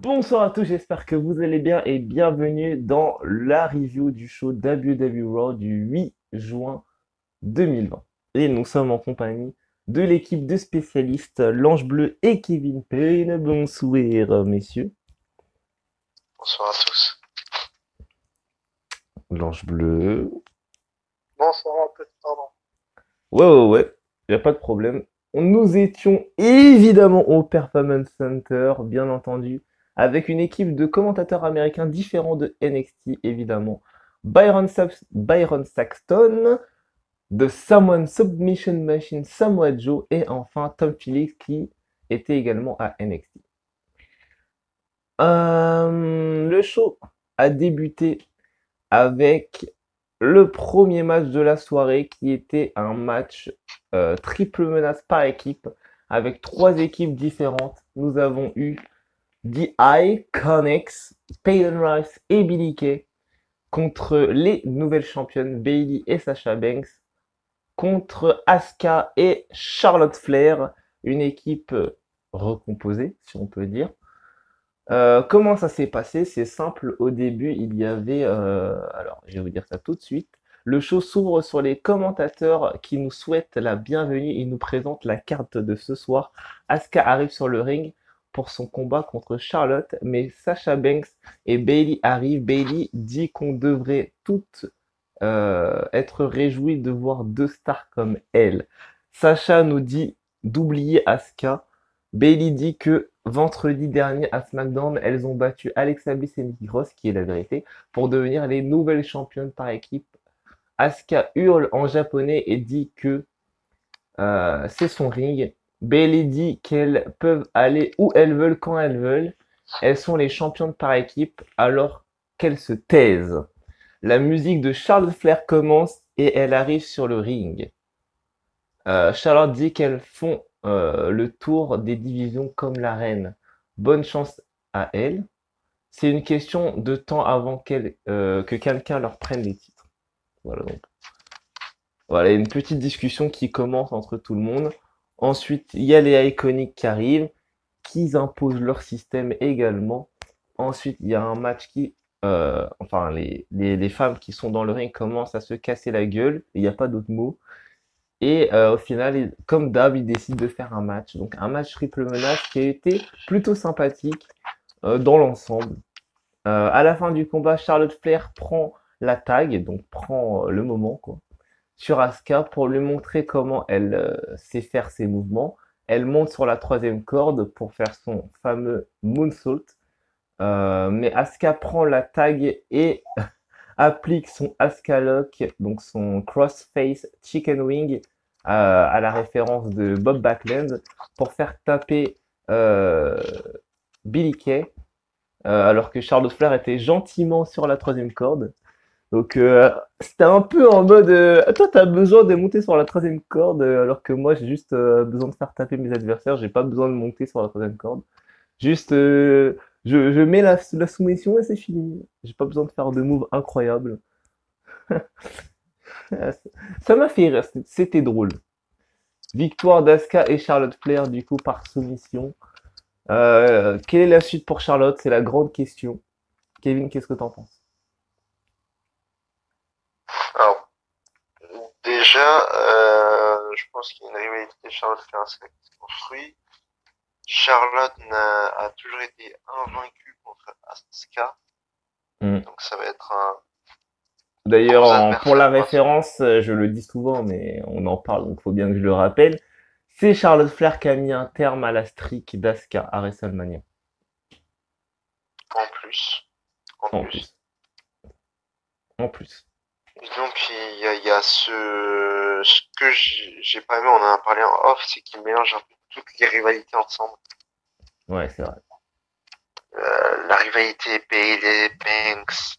Bonsoir à tous, j'espère que vous allez bien et bienvenue dans la review du show WWE Raw du 8 juin 2020. Et nous sommes en compagnie de l'équipe de spécialistes L'Ange Bleu et Kevin Payne. Bonsoir, messieurs. Bonsoir à tous. L'Ange Bleu. Bonsoir, un peu de temps. Ouais, y a pas de problème. Nous étions évidemment au Performance Center, bien entendu, avec une équipe de commentateurs américains différents de NXT, évidemment. Byron Saxton, de Samoan Submission Machine Samoa Joe, et enfin Tom Phillips qui était également à NXT. Le show a débuté avec le premier match de la soirée qui était un match triple menace par équipe avec trois équipes différentes. Nous avons eu The Iconics, Peyton Rice et Billie Kay contre les nouvelles championnes Bayley et Sasha Banks contre Asuka et Charlotte Flair, une équipe recomposée si on peut dire. Comment ça s'est passé? C'est simple, au début, il y avait, alors je vais vous dire ça tout de suite. Le show s'ouvre sur les commentateurs qui nous souhaitent la bienvenue et nous présentent la carte de ce soir. Asuka arrive sur le ring pour son combat contre Charlotte, mais Sasha Banks et Bayley arrivent. Bayley dit qu'on devrait toutes être réjouis de voir deux stars comme elle. Sasha nous dit d'oublier Asuka. Bayley dit que vendredi dernier à SmackDown, elles ont battu Alexa Bliss et Nikki Cross, qui est la vérité, pour devenir les nouvelles championnes par équipe. Asuka hurle en japonais et dit que c'est son ring. Bayley dit qu'elles peuvent aller où elles veulent, quand elles veulent. Elles sont les championnes par équipe alors qu'elles se taisent. La musique de Charlotte Flair commence et elle arrive sur le ring. Charlotte dit qu'elles font le tour des divisions comme la reine. Bonne chance à elles. C'est une question de temps avant que quelqu'un leur prenne les titres. Voilà, donc. Voilà, une petite discussion qui commence entre tout le monde. Ensuite, il y a les iconiques qui arrivent, qui imposent leur système également. Ensuite, il y a un match enfin, les femmes qui sont dans le ring commencent à se casser la gueule. Il n'y a pas d'autre mot. Et au final, comme d'hab, ils décident de faire un match. Donc un match triple menace qui a été plutôt sympathique dans l'ensemble. À la fin du combat, Charlotte Flair prend la tag, donc prend le moment quoi, sur Asuka pour lui montrer comment elle sait faire ses mouvements. Elle monte sur la troisième corde pour faire son fameux moonsault. Mais Asuka prend la tag et applique son Asuka Lock, donc son crossface chicken wing, à la référence de Bob Backlund, pour faire taper Billie Kay, alors que Charlotte Flair était gentiment sur la troisième corde. Donc c'était un peu en mode toi t'as besoin de monter sur la troisième corde alors que moi j'ai juste besoin de faire taper mes adversaires, j'ai pas besoin de monter sur la troisième corde. Juste je mets la soumission et c'est fini. J'ai pas besoin de faire de moves incroyables. Ça m'a fait rire, c'était drôle. Victoire d'Asuka et Charlotte Flair du coup par soumission. Quelle est la suite pour Charlotte? C'est la grande question. Kevin, qu'est-ce que t'en penses? Alors, déjà, je pense qu'il y a une rivalité Charlotte-Flair qui se construit. Charlotte a toujours été invaincue contre Asuka, Hmm. donc ça va être un D'ailleurs, gros pour adversaire la pour la suite. référence, je le dis souvent, mais on en parle, donc il faut bien que je le rappelle. C'est Charlotte Flair qui a mis un terme à la streak d'Asuka à WrestleMania. En plus, en En plus. plus. En plus. Et donc il y a ce que j'ai pas aimé, on en a parlé en off, c'est qu'il mélange un peu toutes les rivalités ensemble. Ouais, c'est vrai. La rivalité Bayley Banks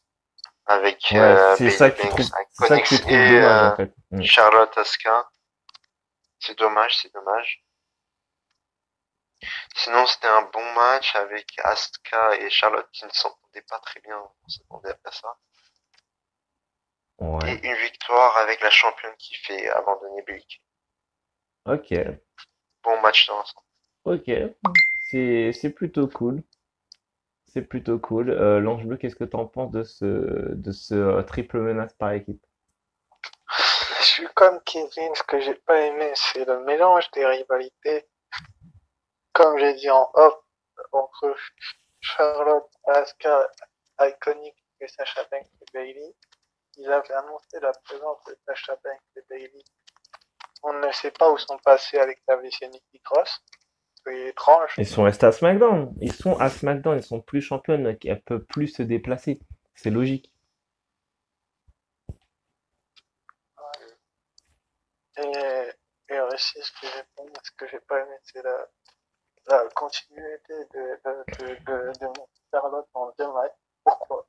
avec Ouais, Bayley Banks, c'est ça que tu Iconics trouves et dommage en fait. Hmm. Charlotte Asuka. C'est dommage, c'est dommage. Sinon, c'était un bon match avec Asuka et Charlotte qui ne s'entendaient pas très bien. On s'attendait à ça. Ouais. Et une victoire avec la championne qui fait abandonner Bayley. Ok. Bon match dans l'ensemble. Ok. C'est plutôt cool. C'est plutôt cool. L'Ange Bleu, qu'est-ce que t'en penses de ce triple menace par équipe? Je suis comme Kevin, ce que j'ai pas aimé, c'est le mélange des rivalités. Comme j'ai dit en off, entre Charlotte, Asuka, Iconic et Sasha Banks et Bailey, ils avaient annoncé la présence de Sasha Banks et Bailey. On ne sait pas où sont passés avec Tavis et Nikki Cross. C'est étrange. Ils sont restés à SmackDown. Ils sont à SmackDown. Ils sont plus championnes. Elles peuvent plus se déplacer. C'est logique. Et, et aussi, ce que j'ai pas aimé, c'est la continuité de Charlotte en 2 matchs. Pourquoi?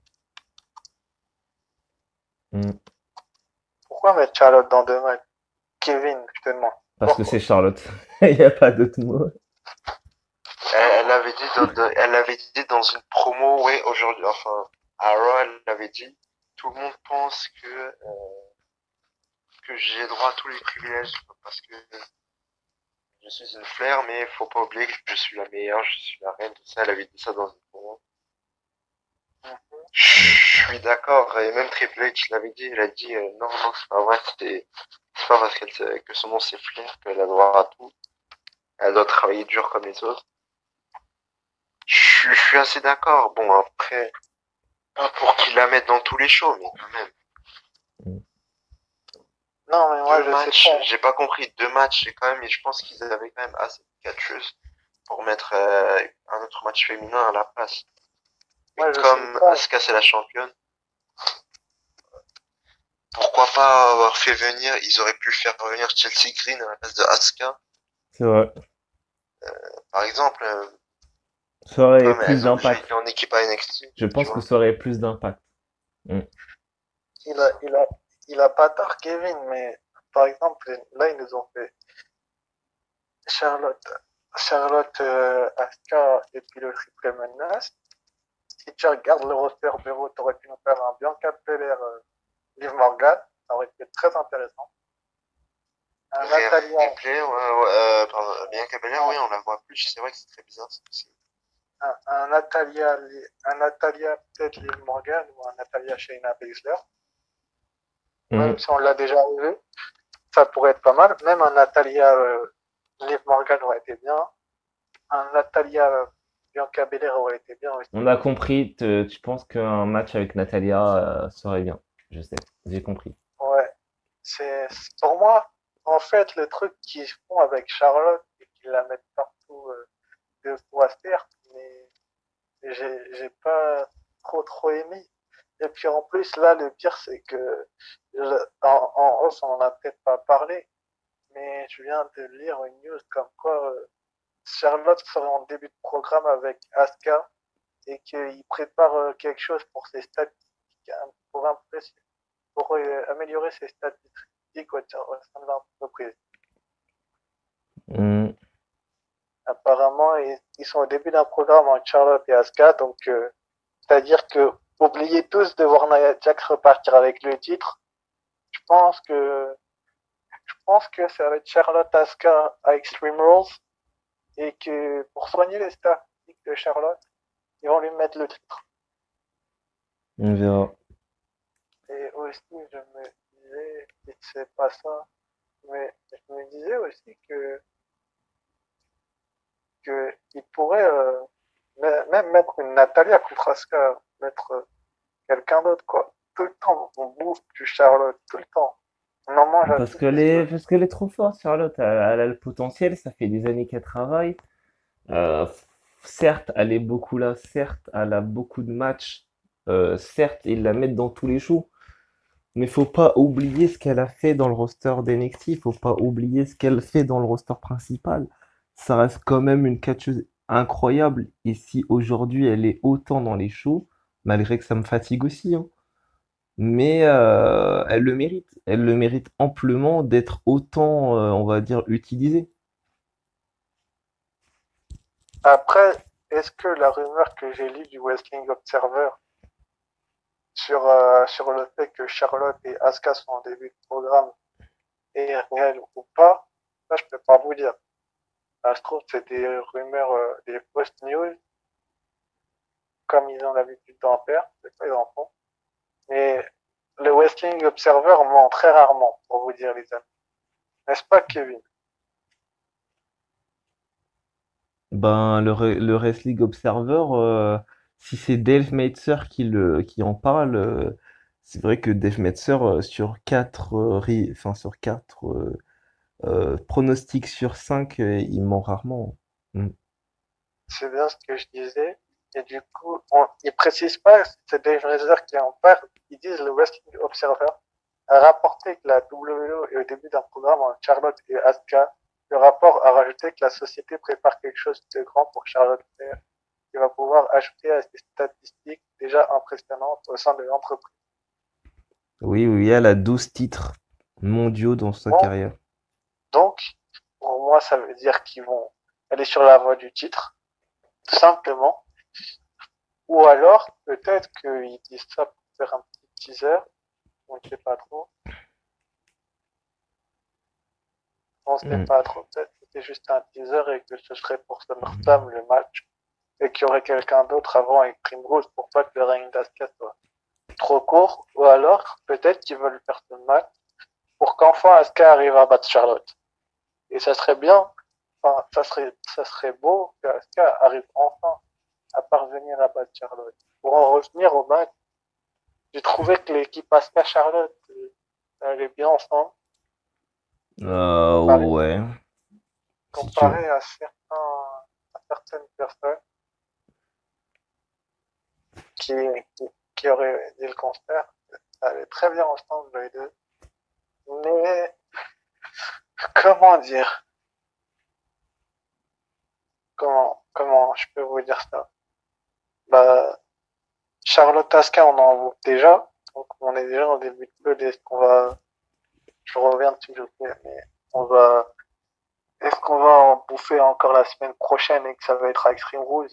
Mm. Pourquoi mettre Charlotte dans 2 matchs? Kevin, je te demande. Parce que c'est Pourquoi? Charlotte. Il n'y a pas d'autre mot. Elle avait dit dans une promo, ouais, aujourd'hui, enfin, à Raw, elle avait dit, tout le monde pense que j'ai droit à tous les privilèges parce que je suis une Flair, mais faut pas oublier que je suis la meilleure, je suis la reine, tout ça. Elle avait dit ça dans une promo. Mm. Je suis d'accord, et même Triple H l'avait dit, elle a dit, non, non, c'est pas vrai, c'est pas parce que son nom c'est Flair qu'elle a droit à tout. Elle doit travailler dur comme les autres. Je suis assez d'accord. Bon, après, pas pour qu'ils la mettent dans tous les shows, mais quand même. Mm. Non, mais moi, Deux je sais matchs, pas. j'ai pas compris, deux matchs, et quand même, et je pense qu'ils avaient quand même assez de catcheuses pour mettre un autre match féminin à la place. Mais Moi, je sais comme pas. Asuka c'est la championne, pourquoi pas avoir fait venir, ils auraient pu faire venir Chelsea Green à la place de Asuka, C'est vrai. par exemple, Ça aurait comme plus elles ont déjà d'impact. été en équipe à NXT, Je tu pense que vois. ça aurait plus d'impact. Mm. Il a, il a, il a pas tort, Kevin, mais par exemple, là, ils nous ont fait Charlotte, Asuka et puis le triple menace. Si tu regardes le roster de Raw, t'aurais pu nous faire un Bianca Belair, Liv Morgan. Ça aurait été très intéressant. Un Natalia, Replay, pardon, Bianca Belair, oui, on la voit plus, c'est vrai que c'est très bizarre, ça aussi. un Natalia peut-être Liv Morgan ou un Natalia Shayna Baszler. Même Mm. si on l'a déjà vu, ça pourrait être pas mal. Même un Natalia Liv Morgan aurait été bien. Un Natalia Bianca Belair aurait été bien On aussi. a compris. Tu penses qu'un match avec Natalia serait bien. Je sais. J'ai compris. Ouais. C'est pour moi, en fait, le truc qu'ils font avec Charlotte et qu'ils la mettent partout de fois certes, mais j'ai pas trop aimé. Et puis en plus là, le pire c'est que en off, on en a peut-être pas parlé, mais je viens de lire une news comme quoi Charlotte serait en début de programme avec Asuka et qu'il prépare quelque chose pour ses statistiques, pour impressionner pour améliorer ses statistiques au sein de l'entreprise. Mm. Apparemment, ils sont au début d'un programme en Charlotte et Asuka, donc c'est-à-dire que oubliez tous de voir Nia Jax repartir avec le titre. Je pense que je pense que ça va être Charlotte Asuka à Extreme Rules et que pour soigner les statistiques de Charlotte, ils vont lui mettre le titre. On verra. Et aussi, je me disais, et c'est pas ça, mais je me disais aussi que il pourrait même mettre une Natalia contre Asuka, mettre quelqu'un d'autre, quoi. Tout le temps, on bouffe du Charlotte, tout le temps. On en mange à toutes les sauces. Parce qu'elle est trop forte, Charlotte. Elle a le potentiel. Ça fait des années qu'elle travaille. Euh, Certes, elle est beaucoup là. Certes, elle a beaucoup de matchs. Certes, ils la mettent dans tous les shows. Mais faut pas oublier ce qu'elle a fait dans le roster d'NXT. Faut pas oublier ce qu'elle fait dans le roster principal. Ça reste quand même une catcheuse incroyable. Et si aujourd'hui elle est autant dans les shows, malgré que ça me fatigue aussi, hein, mais elle le mérite. Elle le mérite amplement d'être autant, on va dire, utilisée. Après, est-ce que la rumeur que j'ai lue du Wrestling Observer sur le fait que Charlotte et Asuka sont en début de programme est réelle ou pas, ça je peux pas vous dire. Ça se trouve c'est des rumeurs, des post news comme ils ont l'habitude d'en faire, des fois ils en font. Mais le Wrestling Observer ment très rarement, pour vous dire les amis. N'est-ce pas, Kevin? Ben, le Wrestling Observer, si c'est Dave Meltzer qui en parle, c'est vrai que Dave Meltzer, sur 4, enfin, sur 4 pronostics sur 5, il ment rarement. Mm. C'est bien ce que je disais. Et du coup, ils précisent pas, c'est Dave Meltzer qui en parle, ils disent le Wrestling Observer a rapporté que la WWE est au début d'un programme en Charlotte et Asuka. Le rapport a rajouté que la société prépare quelque chose de grand pour Charlotte Flair, qui va pouvoir ajouter à ses statistiques déjà impressionnantes au sein de l'entreprise. Oui, oui, elle a 12 titres mondiaux dans sa Bon, carrière. donc, pour moi, ça veut dire qu'ils vont aller sur la voie du titre, tout simplement. Ou alors, peut-être qu'ils disent ça pour faire un petit teaser, on ne sait pas trop. On ne sait Mm. pas trop, peut-être que c'était juste un teaser et que ce serait pour SummerSlam le match, et qu'il y aurait quelqu'un d'autre avant Extreme Rules pour pas que le règne d'Asuka soit trop court. Ou alors, peut-être qu'ils veulent faire ce match pour qu'enfin Asuka arrive à battre Charlotte. Et ça serait bien, enfin, ça serait beau que Asuka arrive enfin à parvenir à battre Charlotte. Pour en revenir au match, j'ai trouvé que l'équipe Asuka-Charlotte allait bien ensemble, comparé, Ouais, si tu veux. comparé à certaines personnes qui, qui, qui auraient dit le contraire. Ça allait très bien ensemble, les deux. Mais, comment dire? Comment je peux vous dire ça? Bah, Charlotte Asuka, on en voit déjà. Donc, on est déjà au début de peu. Est-ce qu'on va, je reviens dessus, je sais, mais on va, est-ce qu'on va en bouffer encore la semaine prochaine et que ça va être à Extreme Rules?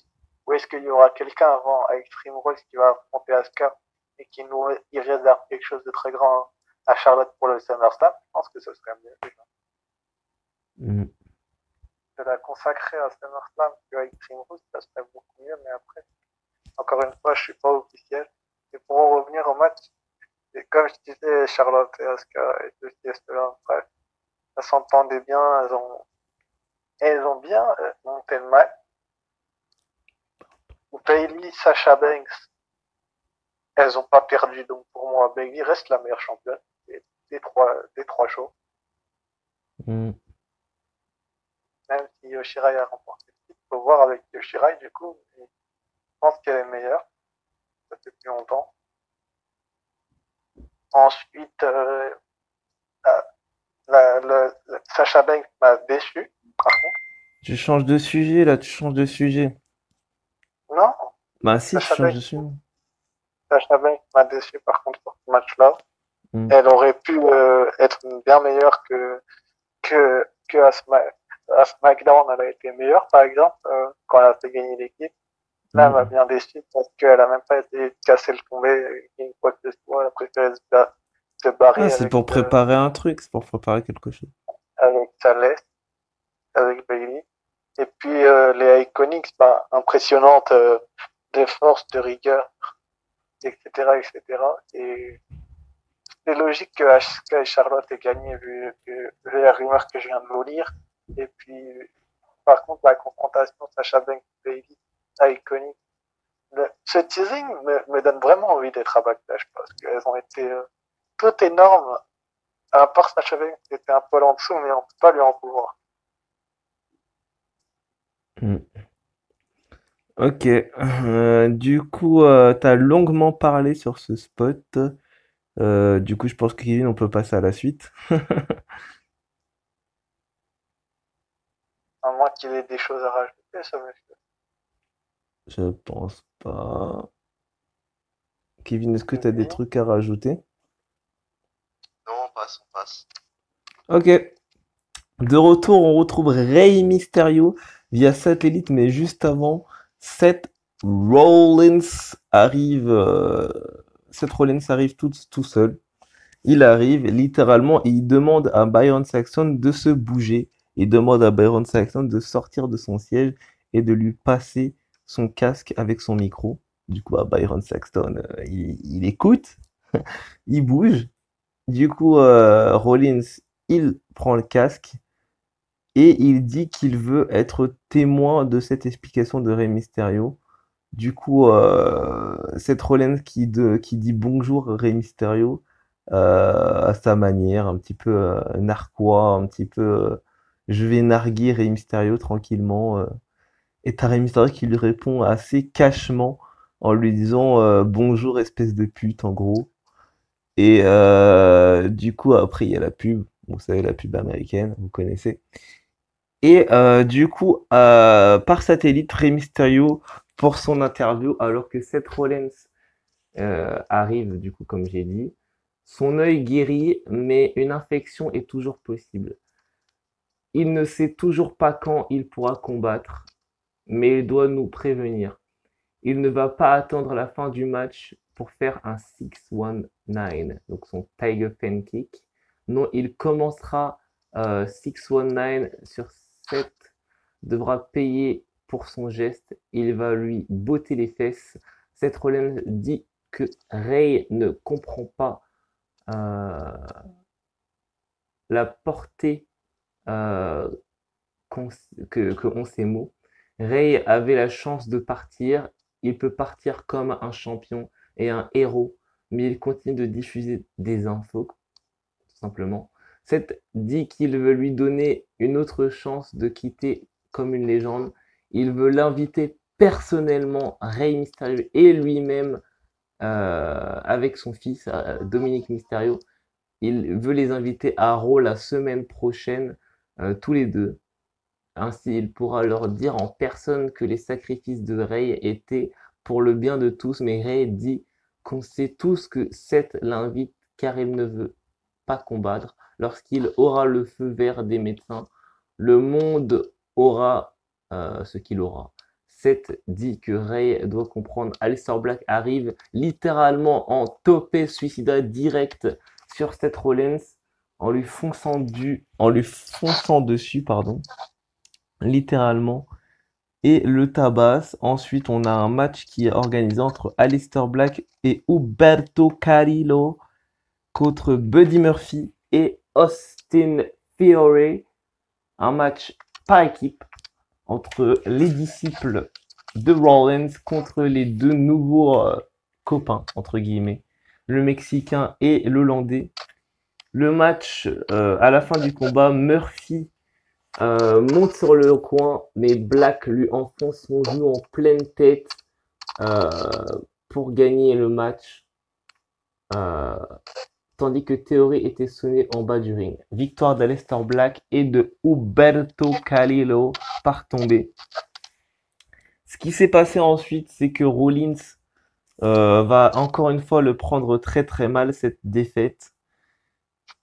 Ou est-ce qu'il y aura quelqu'un avant à Extreme Rules qui va affronter Asuka et qui nous, il réserve quelque chose de très grand à Charlotte pour le SummerSlam? Je pense que ce serait mieux, déjà. Mm. De la consacrer à SummerSlam qu'à Extreme Rules, ça serait beaucoup mieux, mais après, encore une fois, je suis pas officiel. Et pour en revenir au match, et comme je disais, Charlotte et Asuka et ceci et cela, bref, elles s'entendaient bien, elles ont bien monté le match. Bailey, Sasha Banks, elles ont pas perdu, donc pour moi, Bailey reste la meilleure championne des trois shows. Mm. Même si Yoshirai a remporté le titre, faut voir avec Yoshirai, du coup, je pense qu'elle est meilleure, ça fait plus longtemps. Ensuite, Sasha Banks m'a déçu, par contre. Tu changes de sujet là, tu changes de sujet. Non, Bah si, tu Sasha changes de Banks, sujet. Sasha Banks m'a déçu, par contre, sur ce match-là. Mm. Elle aurait pu être bien meilleure que à SmackDown, elle a été meilleure, par exemple, quand elle a fait gagner l'équipe. Là, elle m'a Mm. bien déçu parce qu'elle a même pas essayé de casser le tombé une fois que ce soit. Elle a préféré se Ah, barrer c'est pour préparer un truc, c'est pour préparer quelque chose. avec sa laisse, avec Bailey. Et puis, les Iconics, bah, impressionnantes de force, de rigueur, etc., etc. Et c'est logique que Asuka et Charlotte aient gagné vu les rumeurs que je viens de vous lire. Et puis, par contre, la confrontation Sasha Banks Bailey iconique. Ce teasing me donne vraiment envie d'être à Backlash parce qu'elles ont été toutes énormes. À part Sasha Banks qui était un peu en dessous, mais on peut pas lui en vouloir. Mm. Ok, du coup, t'as longuement parlé sur ce spot. Du coup, je pense que Kevin, on peut passer à la suite. À moins qu'il ait des choses à rajouter, ça monsieur. Je pense pas. Kevin, est-ce que t'as des Oui. trucs à rajouter? Non, on passe. Ok. De retour, on retrouve Rey Mysterio via satellite, mais juste avant, Seth Rollins arrive. Seth Rollins arrive tout seul. Il arrive littéralement et il demande à Byron Saxton de se bouger. Il demande à Byron Saxton de sortir de son siège et de lui passer son casque avec son micro. Du coup, Byron Saxton, il écoute, il bouge. Du coup, Rollins, il prend le casque et il dit qu'il veut être témoin de cette explication de Rey Mysterio. Du coup, Seth Rollins qui dit bonjour Rey Mysterio à sa manière, un petit peu narquois, un petit peu je vais narguer Rey Mysterio tranquillement. Et t'as Rey Mysterio qui lui répond assez cachement en lui disant bonjour espèce de pute en gros. Et du coup après il y a la pub, vous savez la pub américaine, vous connaissez. Et du coup par satellite Rey Mysterio pour son interview alors que Seth Rollins arrive du coup comme j'ai dit. Son œil guérit mais une infection est toujours possible. Il ne sait toujours pas quand il pourra combattre mais il doit nous prévenir. Il ne va pas attendre la fin du match pour faire un 619, donc son Tiger Fan Kick. Non, il commencera 619 sur 7, devra payer pour son geste. Il va lui botter les fesses. Seth Rollins dit que Ray ne comprend pas euh, la portée euh, que ont ces mots. Ray avait la chance de partir. Il peut partir comme un champion et un héros, mais il continue de diffuser des infos, tout simplement. Seth dit qu'il veut lui donner une autre chance de quitter comme une légende. Il veut l'inviter personnellement, Rey Mysterio et lui-même, avec son fils, Dominique Mysterio. Il veut les inviter à Raw la semaine prochaine, tous les deux. Ainsi, il pourra leur dire en personne que les sacrifices de Rey étaient pour le bien de tous, mais Rey dit qu'on sait tous que Seth l'invite car il ne veut pas combattre. Lorsqu'il aura le feu vert des médecins, le monde aura ce qu'il aura. Seth dit que Rey doit comprendre. Aleister Black arrive littéralement en topé suicida direct sur Seth Rollins en lui fonçant dessus, pardon littéralement, et le tabasse. Ensuite, on a un match qui est organisé entre Aleister Black et Humberto Carrillo contre Buddy Murphy et Austin Theory. Un match par équipe entre les disciples de Rollins contre les deux nouveaux copains, entre guillemets, le Mexicain et l'Hollandais. Le match, à la fin du combat, Murphy monte sur le coin, mais Black lui enfonce son genou en pleine tête euh, pour gagner le match, euh, tandis que Theory était sonné en bas du ring. Victoire d'Aleister Black et de Humberto Carrillo par tombée. Ce qui s'est passé ensuite, c'est que Rollins va encore une fois le prendre très très mal cette défaite.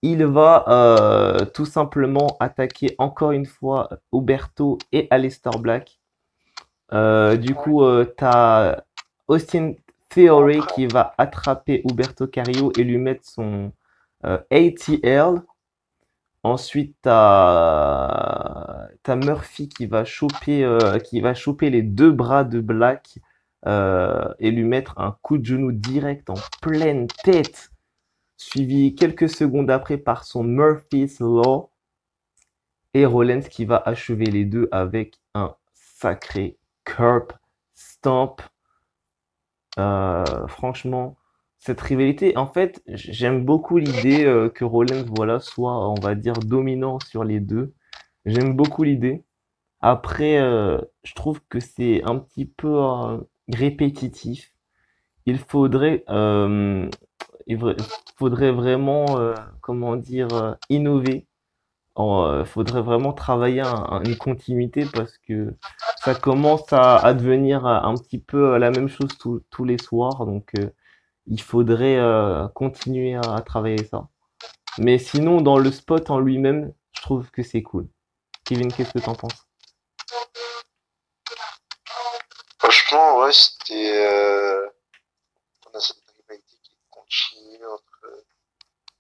Il va tout simplement attaquer encore une fois Humberto et Aleister Black. Du coup, t'as Austin Theory qui va attraper Humberto Carrillo et lui mettre son ATL. Ensuite, t'as Murphy qui va choper les deux bras de Black et lui mettre un coup de genou direct en pleine tête, suivi quelques secondes après par son Murphy's Law. Et Rollins qui va achever les deux avec un sacré curb stomp. Franchement, cette rivalité, en fait, j'aime beaucoup l'idée que Rollins, voilà, soit, on va dire, dominant sur les deux. J'aime beaucoup l'idée. Après, je trouve que c'est un petit peu répétitif. Il faudrait, euh, il faudrait vraiment, comment dire, innover. Faudrait vraiment travailler une continuité parce que ça commence à devenir un petit peu la même chose tous les soirs. Donc, il faudrait continuer à travailler ça. Mais sinon, dans le spot en lui-même, je trouve que c'est cool. Kevin, qu'est-ce que t'en penses? Franchement, ouais, on a cette rivalité qui continue entre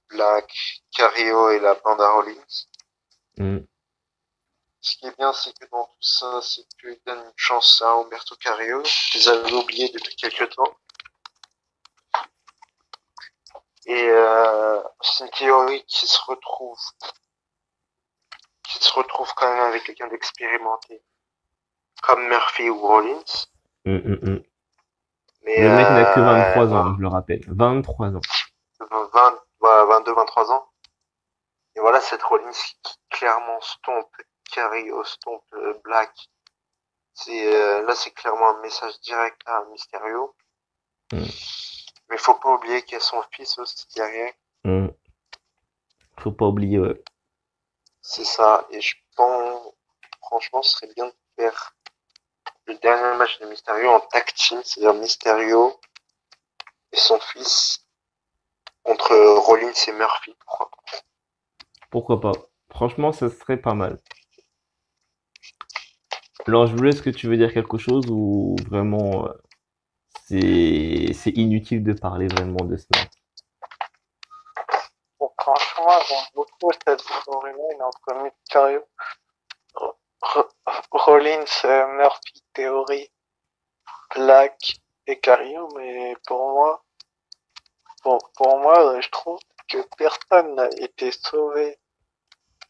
Black, Carrillo et la bande à Rollins. Mm. Ce qui est bien, c'est que dans tout ça, c'est qu'il donne une chance à Humberto Carrillo, qu'ils avaient oublié depuis quelques temps. Et c'est une théorie qui se retrouve quand même avec quelqu'un d'expérimenté, comme Murphy ou Rollins. Mais Le mec n'a que 23 ans, je le rappelle. 23 ans. 22, 23 ans. Et voilà, cette Rollins qui clairement stompe Carrillo, stompe Black. Là, c'est clairement un message direct à Mysterio. Mais faut pas oublier qu'il y a son fils aussi derrière. Faut pas oublier, ouais. C'est ça. Et je pense, franchement, ce serait bien de faire le dernier match de Mysterio en tag team, c'est-à-dire Mysterio et son fils contre Rollins et Murphy. Pourquoi pas? Franchement, ça serait pas mal. Alors, je voulais, est-ce que tu veux dire quelque chose ou vraiment c'est inutile de parler vraiment de ce match? Bon, franchement, j'aime beaucoup cette storyline entre Mysterio, Rollins, Murphy, Theory, Black et Carrillo, mais pour moi, je trouve que personne n'a été sauvé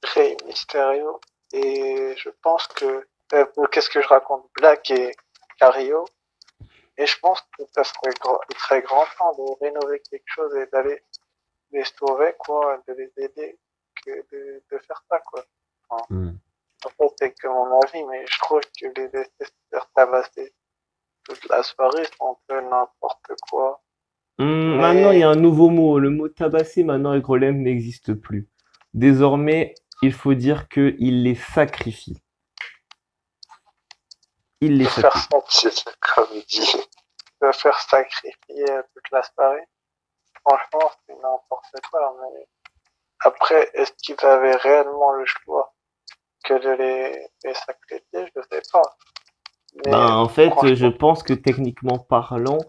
Rey Mysterio et je pense que qu'est-ce que je raconte, Black et Carrillo, et je pense que il serait grand temps de rénover quelque chose et d'aller les sauver, quoi, de les aider, que de faire ça, quoi. Enfin, en fait, c'est que mon avis, mais je trouve que les laisser se faire tabasser toute la soirée, c'est un peu n'importe quoi. Maintenant, il y Mais a un nouveau mot. Le mot tabasser, maintenant, avec Golem n'existe plus. Désormais, il faut dire qu'il les sacrifie. Il les de faire sacrifie. ça, C'est ça, comme il dit. de faire sacrifier toute la soirée, franchement, c'est n'importe quoi. Mais après, est-ce qu'ils avaient réellement le choix que de les sacrifier? Je sais pas. Ben, Mais en fait, je franchement, pense que techniquement parlant,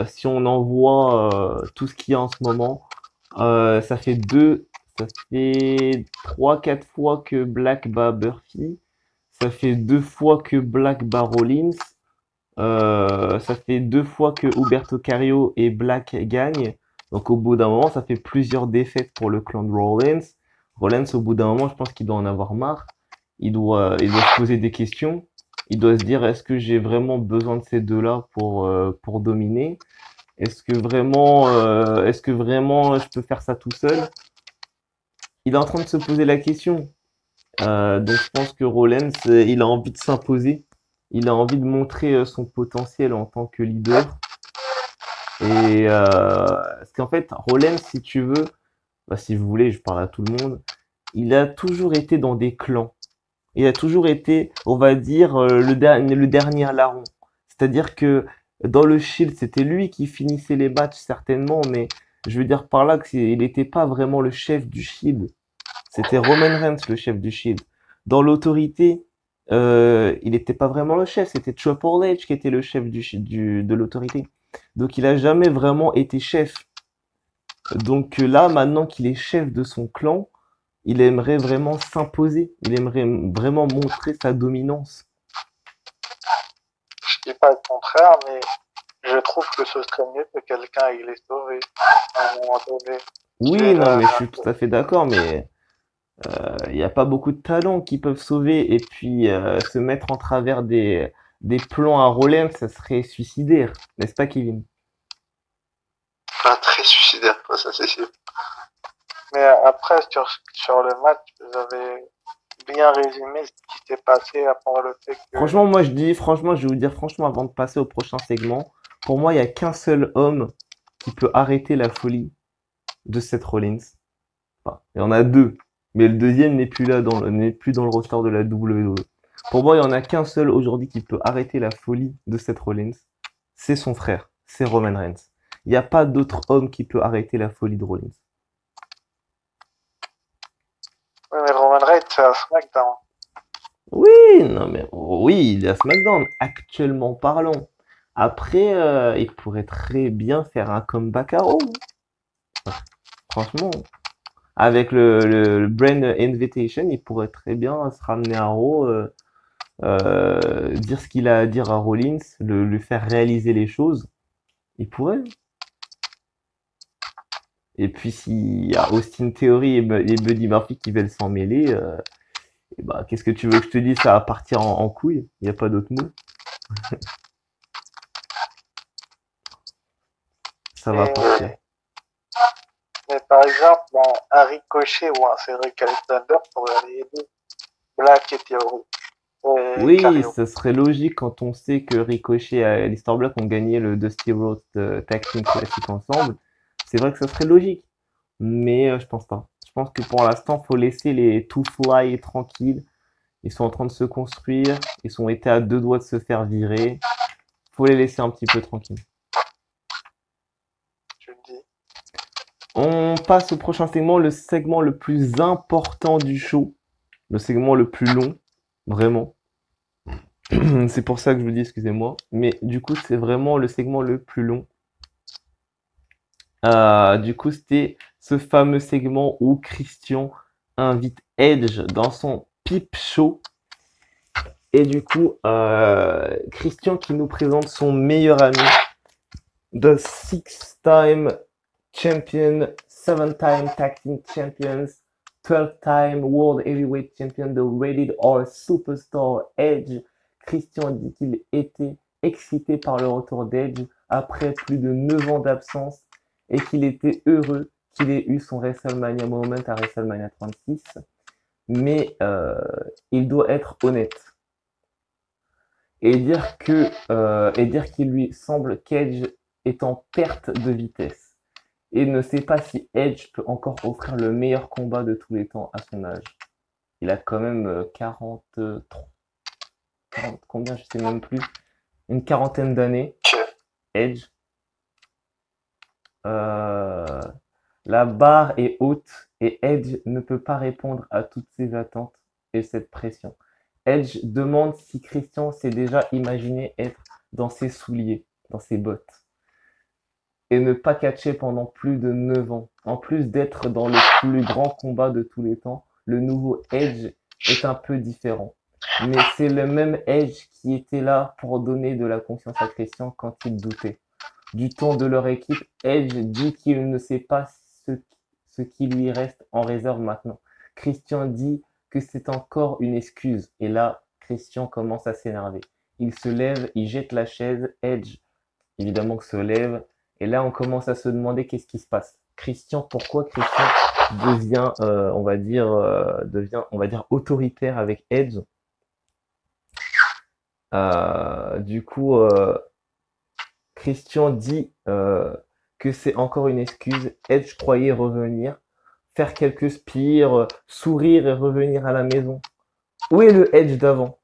si on envoie tout ce qu'il y a en ce moment, ça fait 3, 4 fois que Black bat Murphy, ça fait 2 fois que Black bat Rollins, ça fait 2 fois que Huberto Carrillo et Black gagnent. Donc au bout d'un moment, ça fait plusieurs défaites pour le clan de Rollins. Rollins, au bout d'un moment, je pense qu'il doit en avoir marre. Il doit se poser des questions. Il doit se dire, est-ce que j'ai vraiment besoin de ces deux-là pour dominer? Est-ce que vraiment je peux faire ça tout seul? Il est en train de se poser la question. Donc je pense que Rollins, il a envie de s'imposer. Il a envie de montrer son potentiel en tant que leader. Et parce qu'en fait, Rollins, si tu veux, bah, si vous voulez, je parle à tout le monde, il a toujours été dans des clans. Il a toujours été, on va dire, le dernier larron. C'est-à-dire que dans le Shield, c'était lui qui finissait les matchs certainement, mais je veux dire par là il n'était pas vraiment le chef du Shield. C'était Roman Reigns le chef du Shield. Dans l'autorité, il n'était pas vraiment le chef, c'était Triple H qui était le chef de l'autorité. Donc il a jamais vraiment été chef. Donc là, maintenant qu'il est chef de son clan, il aimerait vraiment s'imposer. Il aimerait vraiment montrer sa dominance. je dis pas le contraire, mais je trouve que ce serait mieux que quelqu'un il les sauvé à un moment donné. Oui, non, mais je suis tout à fait d'accord, mais il n'y a pas beaucoup de talents qui peuvent sauver et puis se mettre en travers des plans à Rollins, ça serait suicidaire, n'est-ce pas, Kevin? Pas très suicidaire, quoi, ça c'est sûr. Mais après, sur le match, vous avez bien résumé ce qui s'est passé à part le fait que Franchement, franchement, je vais vous dire franchement avant de passer au prochain segment, pour moi, il n'y a qu'un seul homme qui peut arrêter la folie de Seth Rollins. Enfin, il y en a deux, mais le deuxième n'est plus là n'est plus dans le roster de la WWE. Pour moi, il y en a qu'un seul aujourd'hui qui peut arrêter la folie de Seth Rollins. C'est son frère, c'est Roman Reigns. Il n'y a pas d'autre homme qui peut arrêter la folie de Rollins. oui, mais Roman Reigns c'est à SmackDown. Oui, non mais oui, il est à SmackDown, actuellement parlant. Après, il pourrait très bien faire un comeback à Raw. Franchement, avec le Brand Invitation, il pourrait très bien se ramener à Raw, dire ce qu'il a à dire à Rollins, le faire réaliser les choses. Il pourrait. Et puis s'il y a Austin Theory et Buddy Murphy qui veulent s'en mêler, et bah, qu'est-ce que tu veux que je te dise? Ça va partir en couille. Il n'y a pas d'autre mot. Ça va partir. Mais par exemple, un Ricochet ou un Cedric Alexander pourrait aider Black et Theory. Oui, Cario. ce serait logique quand on sait que Ricochet et Aleister Black ont gagné le Dusty Rhodes Tag Team Classic ensemble. C'est vrai que ça serait logique. Mais je pense pas. Je pense que pour l'instant, faut laisser les Two Fly tranquilles. Ils sont en train de se construire. Ils ont été à 2 doigts de se faire virer. Faut les laisser un petit peu tranquilles. Tu le dis. On passe au prochain segment le plus important du show. Le segment le plus long. Vraiment. C'est pour ça que je vous dis, excusez-moi. Mais du coup, c'est vraiment le segment le plus long. Du coup, c'était ce fameux segment où Christian invite Edge dans son Peep Show. Et du coup, Christian qui nous présente son meilleur ami, the 6-time champion, 7-time tag team champions, 12-time world heavyweight champion, the rated R superstar Edge. Christian dit qu'il était excité par le retour d'Edge après plus de 9 ans d'absence et qu'il était heureux qu'il ait eu son WrestleMania moment à WrestleMania 36. Mais il doit être honnête et dire qu'il lui semble qu'Edge est en perte de vitesse et ne sait pas si Edge peut encore offrir le meilleur combat de tous les temps à son âge. Il a quand même 43, 40, combien, je sais même plus, une quarantaine d'années, Edge. La barre est haute et Edge ne peut pas répondre à toutes ces attentes et cette pression. Edge demande si Christian s'est déjà imaginé être dans ses souliers, dans ses bottes, et ne pas catcher pendant plus de 9 ans. En plus d'être dans le plus grand combat de tous les temps, le nouveau Edge est un peu différent. Mais c'est le même Edge qui était là pour donner de la confiance à Christian quand il doutait. Du temps de leur équipe, Edge dit qu'il ne sait pas ce qui lui reste en réserve maintenant. Christian dit que c'est encore une excuse. Et là, Christian commence à s'énerver. Il se lève, il jette la chaise. Edge, évidemment, que se lève. Et là, on commence à se demander qu'est-ce qui se passe. Pourquoi Christian devient, on va dire, autoritaire avec Edge. Du coup, Christian dit que c'est encore une excuse. Edge croyait revenir, faire quelques spires, sourire et revenir à la maison. Où est le Edge d'avant?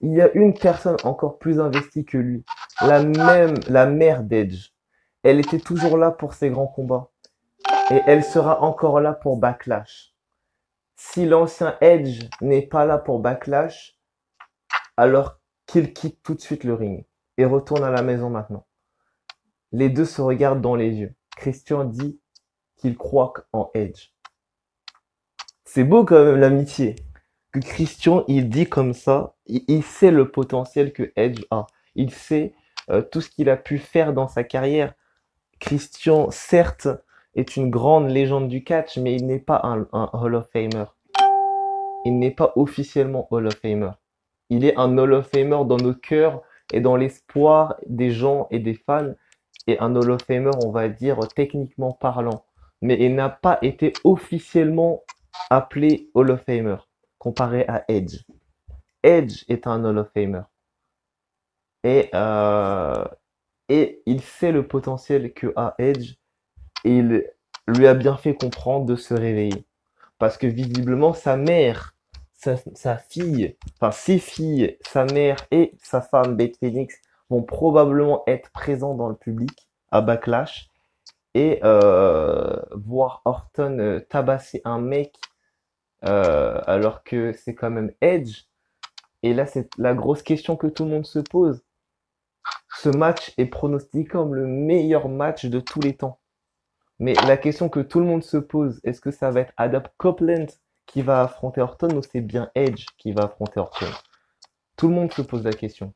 Il y a une personne encore plus investie que lui, la mère d'Edge. Elle était toujours là pour ses grands combats. Et elle sera encore là pour Backlash. Si l'ancien Edge n'est pas là pour Backlash, alors qu'il quitte tout de suite le ring et retourne à la maison maintenant. Les deux se regardent dans les yeux. Christian dit qu'il croit en Edge. C'est beau quand même l'amitié. Que Christian, il dit comme ça, il sait le potentiel que Edge a. Il sait tout ce qu'il a pu faire dans sa carrière. Christian, certes, est une grande légende du catch, mais il n'est pas un Hall of Famer. Il n'est pas officiellement Hall of Famer. Il est un Hall of Famer dans nos cœurs et dans l'espoir des gens et des fans. Et un Hall of Famer, on va dire, techniquement parlant. Mais il n'a pas été officiellement appelé Hall of Famer, comparé à Edge. Edge est un Hall of Famer. Et il sait le potentiel que a Edge. Et il lui a bien fait comprendre de se réveiller. Parce que visiblement, sa mère, sa fille, enfin ses filles, sa mère et sa femme Beth Phoenix vont probablement être présents dans le public à Backlash et voir Orton tabasser un mec alors que c'est quand même Edge. Et là, c'est la grosse question que tout le monde se pose. Ce match est pronostiqué comme le meilleur match de tous les temps. Mais la question que tout le monde se pose, est-ce que ça va être Adam Copeland qui va affronter Orton ou c'est bien Edge qui va affronter Orton? Tout le monde se pose la question.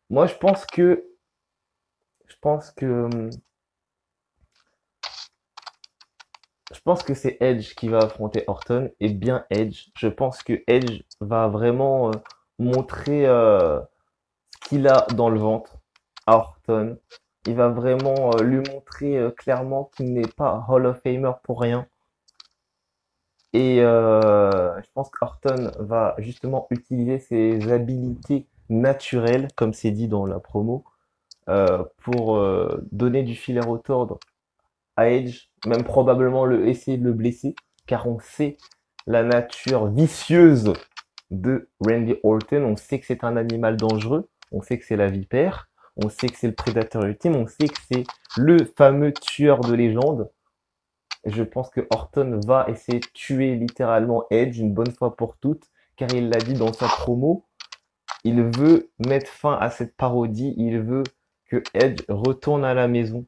Moi, je pense que, je pense que c'est Edge qui va affronter Orton et bien Edge. Je pense que Edge va vraiment montrer ce qu'il a dans le ventre à Orton. Il va vraiment lui montrer clairement qu'il n'est pas Hall of Famer pour rien. Et je pense qu'Orton va justement utiliser ses habilités naturelles, comme c'est dit dans la promo, pour donner du fil à retordre à Edge, même probablement essayer de le blesser, car on sait la nature vicieuse de Randy Orton, on sait que c'est un animal dangereux, on sait que c'est la vipère, on sait que c'est le prédateur ultime, on sait que c'est le fameux tueur de légende. Je pense que Orton va essayer de tuer littéralement Edge une bonne fois pour toutes, car il l'a dit dans sa promo, il veut mettre fin à cette parodie, il veut que Edge retourne à la maison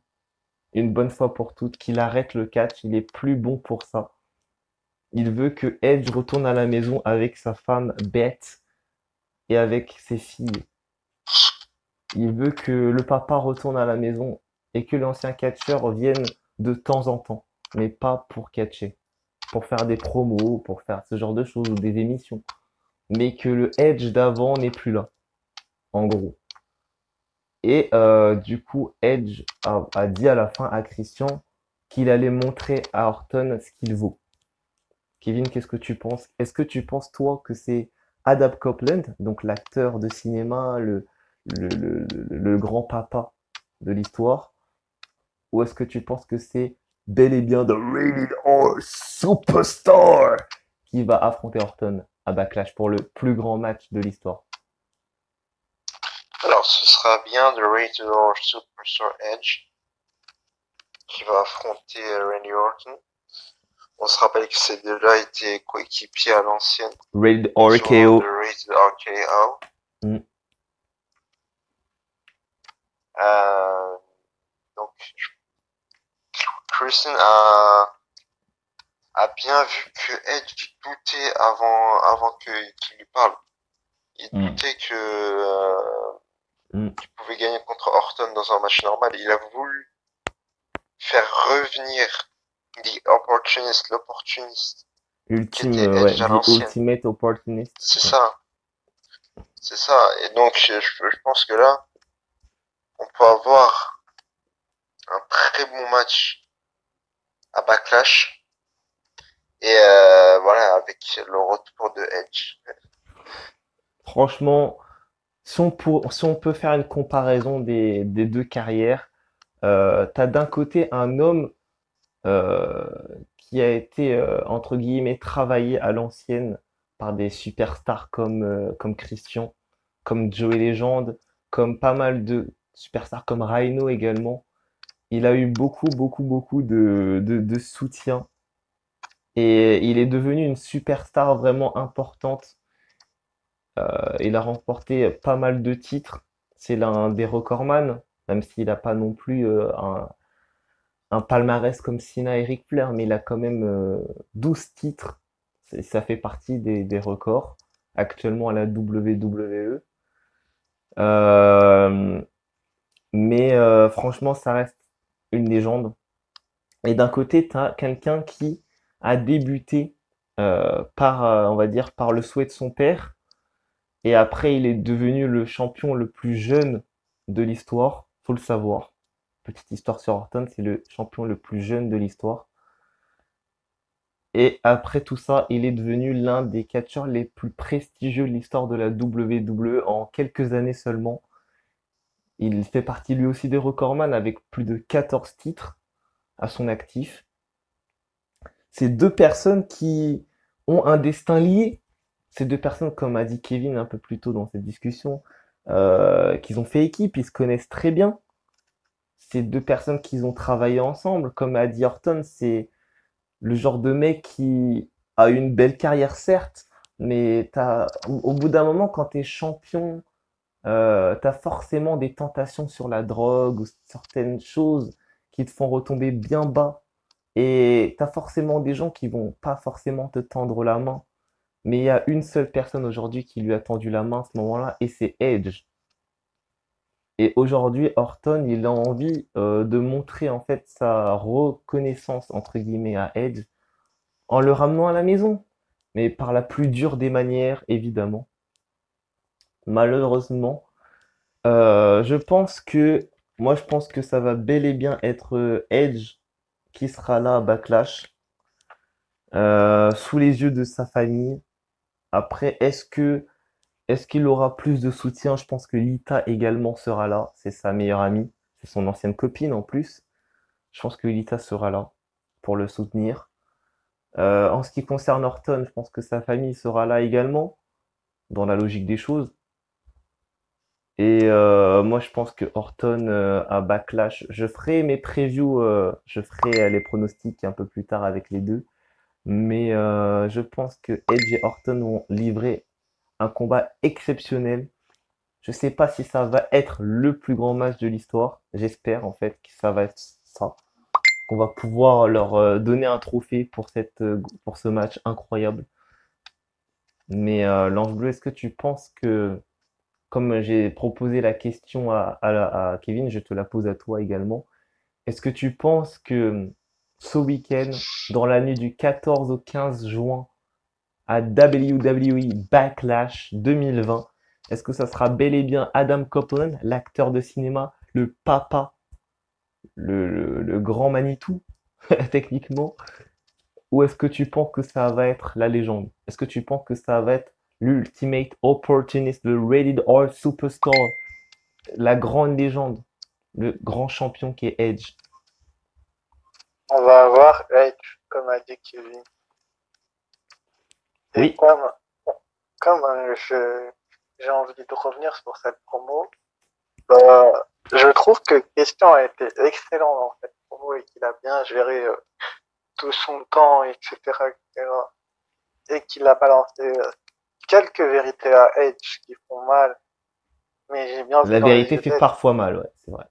une bonne fois pour toutes, qu'il arrête le catch, il est plus bon pour ça. Il veut que Edge retourne à la maison avec sa femme Beth et avec ses filles. Il veut que le papa retourne à la maison et que l'ancien catcheur vienne de temps en temps, mais pas pour catcher, pour faire des promos, pour faire ce genre de choses ou des émissions. Mais que le Edge d'avant n'est plus là, en gros. Et du coup, Edge a dit à la fin à Christian qu'il allait montrer à Orton ce qu'il vaut. Kevin, qu'est-ce que tu penses? Est-ce que tu penses, toi, que c'est Adam Copeland, donc l'acteur de cinéma, le grand-papa de l'histoire, ou est-ce que tu penses que c'est bel et bien The Rated R Superstar qui va affronter Orton à Backlash pour le plus grand match de l'histoire? Alors, ce sera bien The Rated R Superstar Edge qui va affronter Randy Orton. On se rappelle que ces deux-là étaient coéquipiers à l'ancienne. Rated Sur RKO. The Rated RKO. Mm. Donc, Christian a bien vu que Edge doutait avant qu'il lui parle. Il doutait que qu'il pouvait gagner contre Orton dans un match normal. Il a voulu faire revenir l'opportuniste. Ultime, Qui était Edge à the l'ancienne. Ultimate Opportunist. C'est ça. C'est ça. Et donc, je pense que là, on peut avoir un très bon match à Backlash. Et voilà, avec le retour de Edge. Franchement, si on peut faire une comparaison des deux carrières, t'as d'un côté un homme euh, qui a été, entre guillemets, travaillé à l'ancienne par des superstars comme Christian, comme Joey Legend, comme pas mal de superstars comme Rhino également. Il a eu beaucoup de soutien et il est devenu une superstar vraiment importante. Il a remporté pas mal de titres. C'est l'un des recordman, même s'il n'a pas non plus un palmarès comme Cena et Ric Flair, mais il a quand même 12 titres. Ça fait partie des records actuellement à la WWE. Euh, mais franchement, ça reste une légende. Et d'un côté, tu as quelqu'un qui a débuté par, on va dire, par le souhait de son père. Et après, il est devenu le champion le plus jeune de l'histoire. Faut le savoir. Petite histoire sur Orton, c'est le champion le plus jeune de l'histoire. Et après tout ça, il est devenu l'un des catcheurs les plus prestigieux de l'histoire de la WWE en quelques années seulement. Il fait partie lui aussi des recordman avec plus de 14 titres à son actif. C'est deux personnes qui ont un destin lié. Ces deux personnes, comme a dit Kevin un peu plus tôt dans cette discussion, qu'ils ont fait équipe, ils se connaissent très bien. C'est deux personnes qui ont travaillé ensemble. Comme a dit Orton, c'est le genre de mec qui a eu une belle carrière, certes, mais au bout d'un moment, quand t'es champion, t'as forcément des tentations sur la drogue ou certaines choses qui te font retomber bien bas Et t'as forcément des gens qui vont pas forcément te tendre la main. Mais il y a une seule personne aujourd'hui qui lui a tendu la main à ce moment-là, et c'est Edge. Et aujourd'hui, Orton, il a envie de montrer en fait sa reconnaissance entre guillemets à Edge en le ramenant à la maison, mais par la plus dure des manières, évidemment. Malheureusement, je pense que moi, je pense que ça va bel et bien être Edge qui sera là à Backlash, sous les yeux de sa famille. Après, est-ce qu'il aura plus de soutien? Je pense que Lita également sera là. C'est sa meilleure amie. C'est son ancienne copine en plus. Je pense que Lita sera là pour le soutenir. En ce qui concerne Orton, je pense que sa famille sera là également, dans la logique des choses. Et moi, je pense que Orton à Backlash, je ferai mes previews, je ferai les pronostics un peu plus tard avec les deux. Mais je pense que Edge et Orton vont livrer un combat exceptionnel. Je sais pas si ça va être le plus grand match de l'histoire. J'espère en fait que ça va être ça. Qu'on va pouvoir leur donner un trophée pour pour ce match incroyable. Mais l'Ange Bleu, est-ce que tu penses que, comme j'ai proposé la question à Kevin, je te la pose à toi également. Est-ce que tu penses que ce week-end, dans la nuit du 14 au 15 juin, à WWE Backlash 2020, est-ce que ça sera bel et bien Adam Copeland, l'acteur de cinéma, le papa, le grand Manitou, techniquement, ou est-ce que tu penses que ça va être la légende? Est-ce que tu penses que ça va être l'ultimate opportunist, le rated R superstar, la grande légende, le grand champion qui est Edge? On va avoir Edge, comme a dit Kevin. Et Oui, comme j'ai envie de revenir sur cette promo, bah, je trouve que Christian a été excellent dans cette promo et qu'il a bien géré tout son temps, etc., etc. Et qu'il a balancé quelques vérités à Edge qui font mal, mais j'ai bien vu la dans les vérité yeux fait d'Edge, parfois mal, ouais, c'est vrai.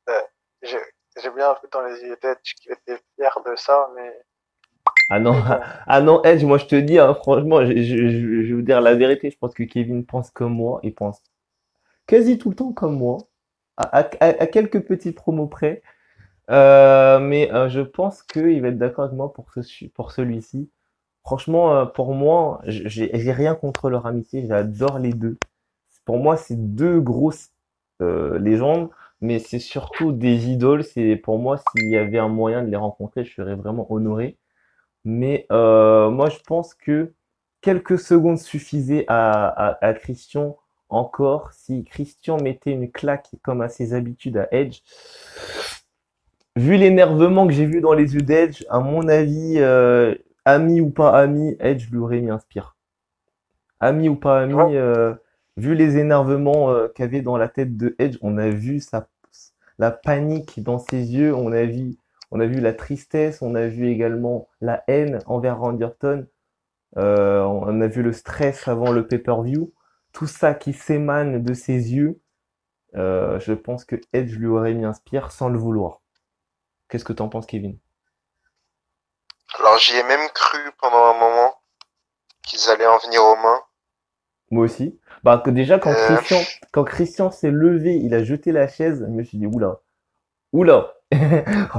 euh, j'ai j'ai bien vu dans les yeux d'Edge qu'il était fier de ça, Ah non, mais bon, ah non, Edge, moi je te dis, hein, franchement, je vais vous dire la vérité, je pense que Kevin pense comme moi, il pense quasi tout le temps comme moi, à quelques petits promos près. Mais je pense qu'il va être d'accord avec moi pour celui-ci. Franchement, pour moi, j'ai rien contre leur amitié, j'adore les deux. Pour moi, c'est deux grosses légendes, mais c'est surtout des idoles. C'est pour moi, s'il y avait un moyen de les rencontrer, je serais vraiment honoré. Mais moi, je pense que quelques secondes suffisaient à Christian encore. Si Christian mettait une claque comme à ses habitudes à Edge, vu l'énervement que j'ai vu dans les yeux d'Edge, à mon avis, ami ou pas ami, Edge lui aurait mis un spire. Ami ou pas tu vois, ami, vu les énervements qu'avait dans la tête de Edge, on a vu la panique dans ses yeux, on a vu la tristesse, on a vu également la haine envers Randy Orton, on a vu le stress avant le pay-per-view, tout ça qui s'émane de ses yeux, je pense que Edge lui aurait mis un spire sans le vouloir. Qu'est-ce que t'en penses, Kevin? Alors j'y ai même cru pendant un moment qu'ils allaient en venir aux mains. Moi aussi. Bah, que déjà, Euh, quand Christian s'est levé, il a jeté la chaise, je me suis dit, oula, oula,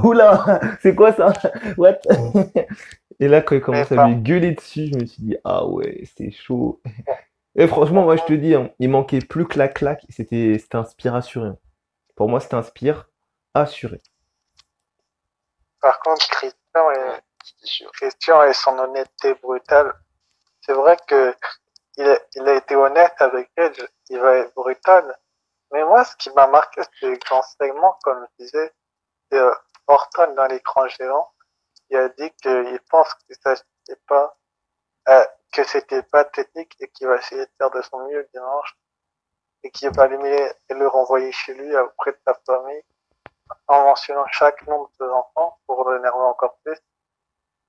oula, c'est quoi ça? What? Et là, quand il mais commence à lui gueuler dessus, je me suis dit, ah ouais, c'est chaud. Et franchement, moi, je te dis, hein, il manquait plus que la claque, c'était un spire assuré, hein. Pour moi, c'était un spire assuré. par contre, ouais, c'était sûr. Christian et son honnêteté brutale, c'est vrai que il a été honnête avec Edge, il va être brutal. Mais moi, ce qui m'a marqué, c'est qu'en segment, comme je disais, c'est Orton dans l'écran géant, il a dit qu'il pense que ça c'était pas, que c'était pas technique et qu'il va essayer de faire de son mieux dimanche et qu'il va allumer et le renvoyer chez lui auprès de sa famille en mentionnant chaque nom de ses enfants pour l'énerver encore plus.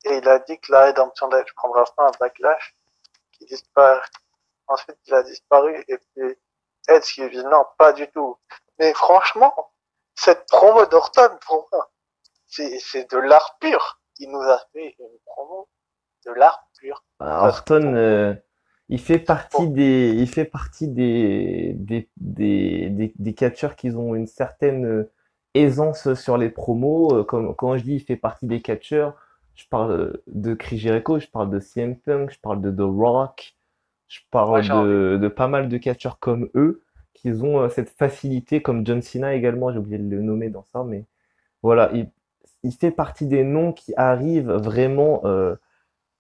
Et il a dit que la rédemption d'Edge prendra fin à Backlash, qu'il disparaît. Ensuite, il a disparu et puis Edge qui dit non, pas du tout. Mais franchement, cette promo d'Orton, pour moi, c'est de l'art pur. Il nous a fait une promo de l'art pur. Parce que Orton, pour- il fait partie des catcheurs qui ont une certaine aisance sur les promos. Comme, quand je dis il fait partie des catcheurs, je parle de Chris Jericho, je parle de CM Punk, je parle de The Rock, je moi, parle j'ai envie. de pas mal de catcheurs comme eux, qui ont cette facilité, comme John Cena également, j'ai oublié de le nommer dans ça, mais voilà, il fait partie des noms qui arrivent vraiment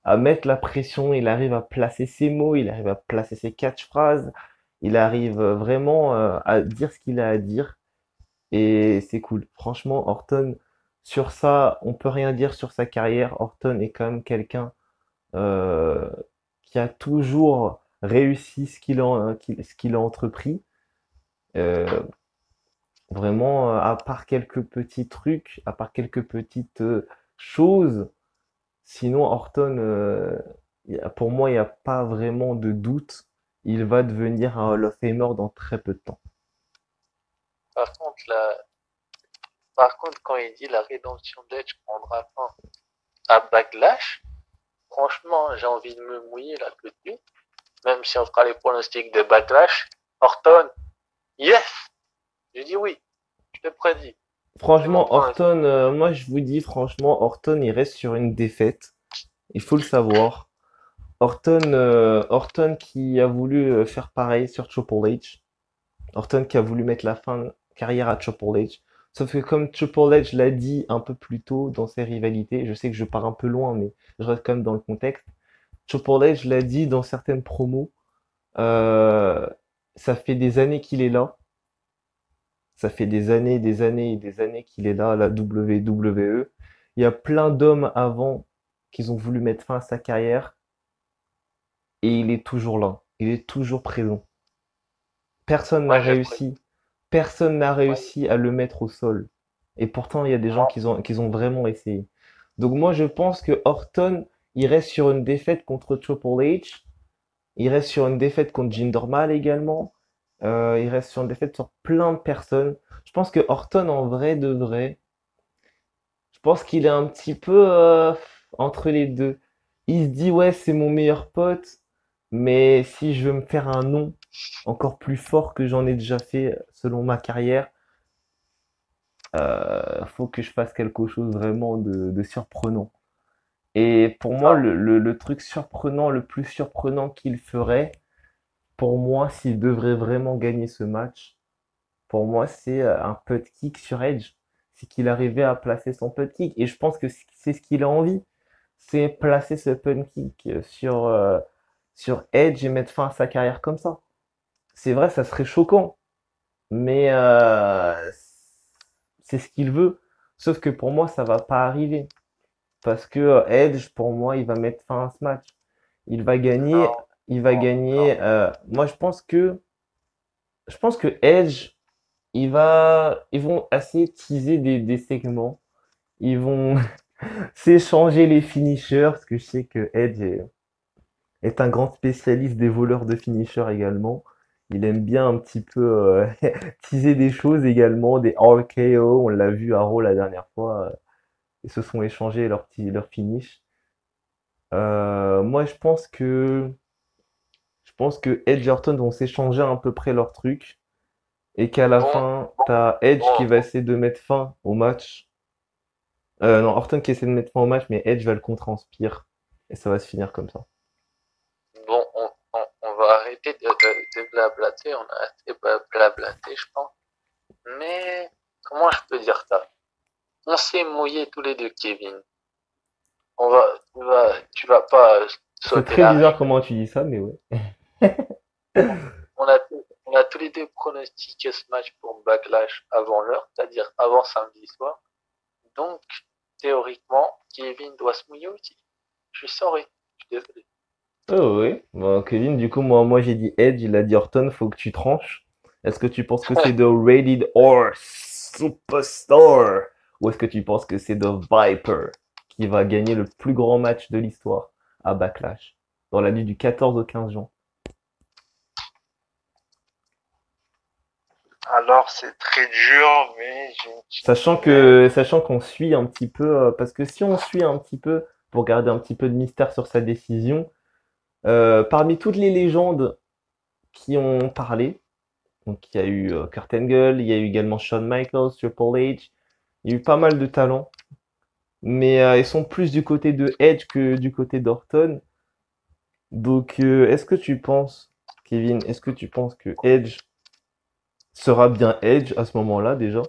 à mettre la pression, il arrive à placer ses mots, il arrive à placer ses catchphrases, il arrive vraiment à dire ce qu'il a à dire et c'est cool. Franchement, Orton, sur ça, on peut rien dire sur sa carrière. Orton est quand même quelqu'un euh, qui a toujours réussi ce qu'il a entrepris. Euh, Vraiment, à part quelques petits trucs, à part quelques petites choses, sinon, Horton, pour moi, il n'y a pas vraiment de doute. Il va devenir un Hall of Famer dans très peu de temps. Par contre, par contre, quand il dit la rédemption d'Edge prendra fin à Backlash, franchement, j'ai envie de me mouiller là tout de suite. Même si on fera les pronostics de Backlash, Orton, yes! Je dis oui, je te prédis. C'est mon Franchement, pronostic. Horton, moi je vous dis franchement, Horton il reste sur une défaite. Il faut le savoir. Horton qui a voulu faire pareil sur Triple H. Horton qui a voulu mettre la fin de carrière à Triple H. Sauf que comme Triple H l'a dit un peu plus tôt dans ses rivalités, je sais que je pars un peu loin, mais je reste quand même dans le contexte. Triple H l'a dit dans certaines promos. Euh, Ça fait des années qu'il est là. Ça fait des années et des années qu'il est là à la WWE. Il y a plein d'hommes avant qui ont voulu mettre fin à sa carrière et il est toujours là. Il est toujours présent. Personne n'a Moi, je prédis. réussi. Personne n'a Moi, réussi à le mettre au sol. Et pourtant, il y a des gens moi, qui ont vraiment essayé. Donc moi, je pense que Orton, il reste sur une défaite contre Triple H. Il reste sur une défaite contre Jinder Dormal également. Il reste sur une défaite sur plein de personnes. Je pense que Orton, en vrai de vrai, je pense qu'il est un petit peu entre les deux. Il se dit, ouais, c'est mon meilleur pote, mais si je veux me faire un nom encore plus fort que j'en ai déjà fait selon ma carrière, faut que je fasse quelque chose vraiment de surprenant. Et pour moi, ah, le truc surprenant, le plus surprenant qu'il ferait, pour moi, s'il devrait vraiment gagner ce match, pour moi, c'est un putt kick sur Edge. C'est qu'il arrivait à placer son putt kick. Et je pense que c'est ce qu'il a envie. C'est placer ce putt kick sur Edge et mettre fin à sa carrière comme ça. C'est vrai, ça serait choquant. Mais c'est ce qu'il veut. Sauf que pour moi, ça va pas arriver. Parce que Edge, pour moi, il va mettre fin à ce match. Il va gagner. non, Il va non, non. gagner. Moi, je pense que Edge, ils vont essayer de teaser des segments. Ils vont s'échanger les finishers, parce que je sais que Edge est un grand spécialiste des voleurs de finishers également. Il aime bien un petit peu teaser des choses également, des RKO. On l'a vu à Raw la dernière fois. Ils se sont échangés leur finish. Moi, je pense que Edge et Orton vont s'échanger à peu près leur truc. Et qu'à la Bon, fin, t'as Edge qui bon, va essayer de mettre fin au match. Non, Orton qui essaie de mettre fin au match, mais Edge va le contre-inspire. Et ça va se finir comme ça. bon, on va arrêter de blablater. On a assez blablaté, je pense. Mais, comment je peux dire ça? On s'est mouillé tous les deux, Kevin. Tu vas pas C'est sauter très la bizarre règle. comment tu dis ça, mais ouais. On a tous les deux pronostiqué ce match pour Backlash avant l'heure, c'est-à-dire avant samedi soir. Donc, théoriquement, Kevin doit se mouiller aussi. Je suis sorry. Je suis désolé. Oh oui. Bon, Kevin, du coup, moi j'ai dit Edge, il a dit Orton, faut que tu tranches. Est-ce que tu penses que c'est The Rated or Superstar? Ou est-ce que tu penses que c'est The Viper qui va gagner le plus grand match de l'histoire à Backlash dans la nuit du 14 au 15 juin? Alors, c'est très dur, mais j'ai une petite Sachant qu'on suit un petit peu, parce que si on suit un petit peu, pour garder un petit peu de mystère sur sa décision, parmi toutes les légendes qui ont parlé, donc il y a eu Kurt Angle, il y a eu également Shawn Michaels, Triple H, il y a eu pas mal de talents, mais ils sont plus du côté de Edge que du côté d'Orton. Donc, est-ce que tu penses, Kevin, est-ce que tu penses que Edge sera bien Edge à ce moment-là déjà?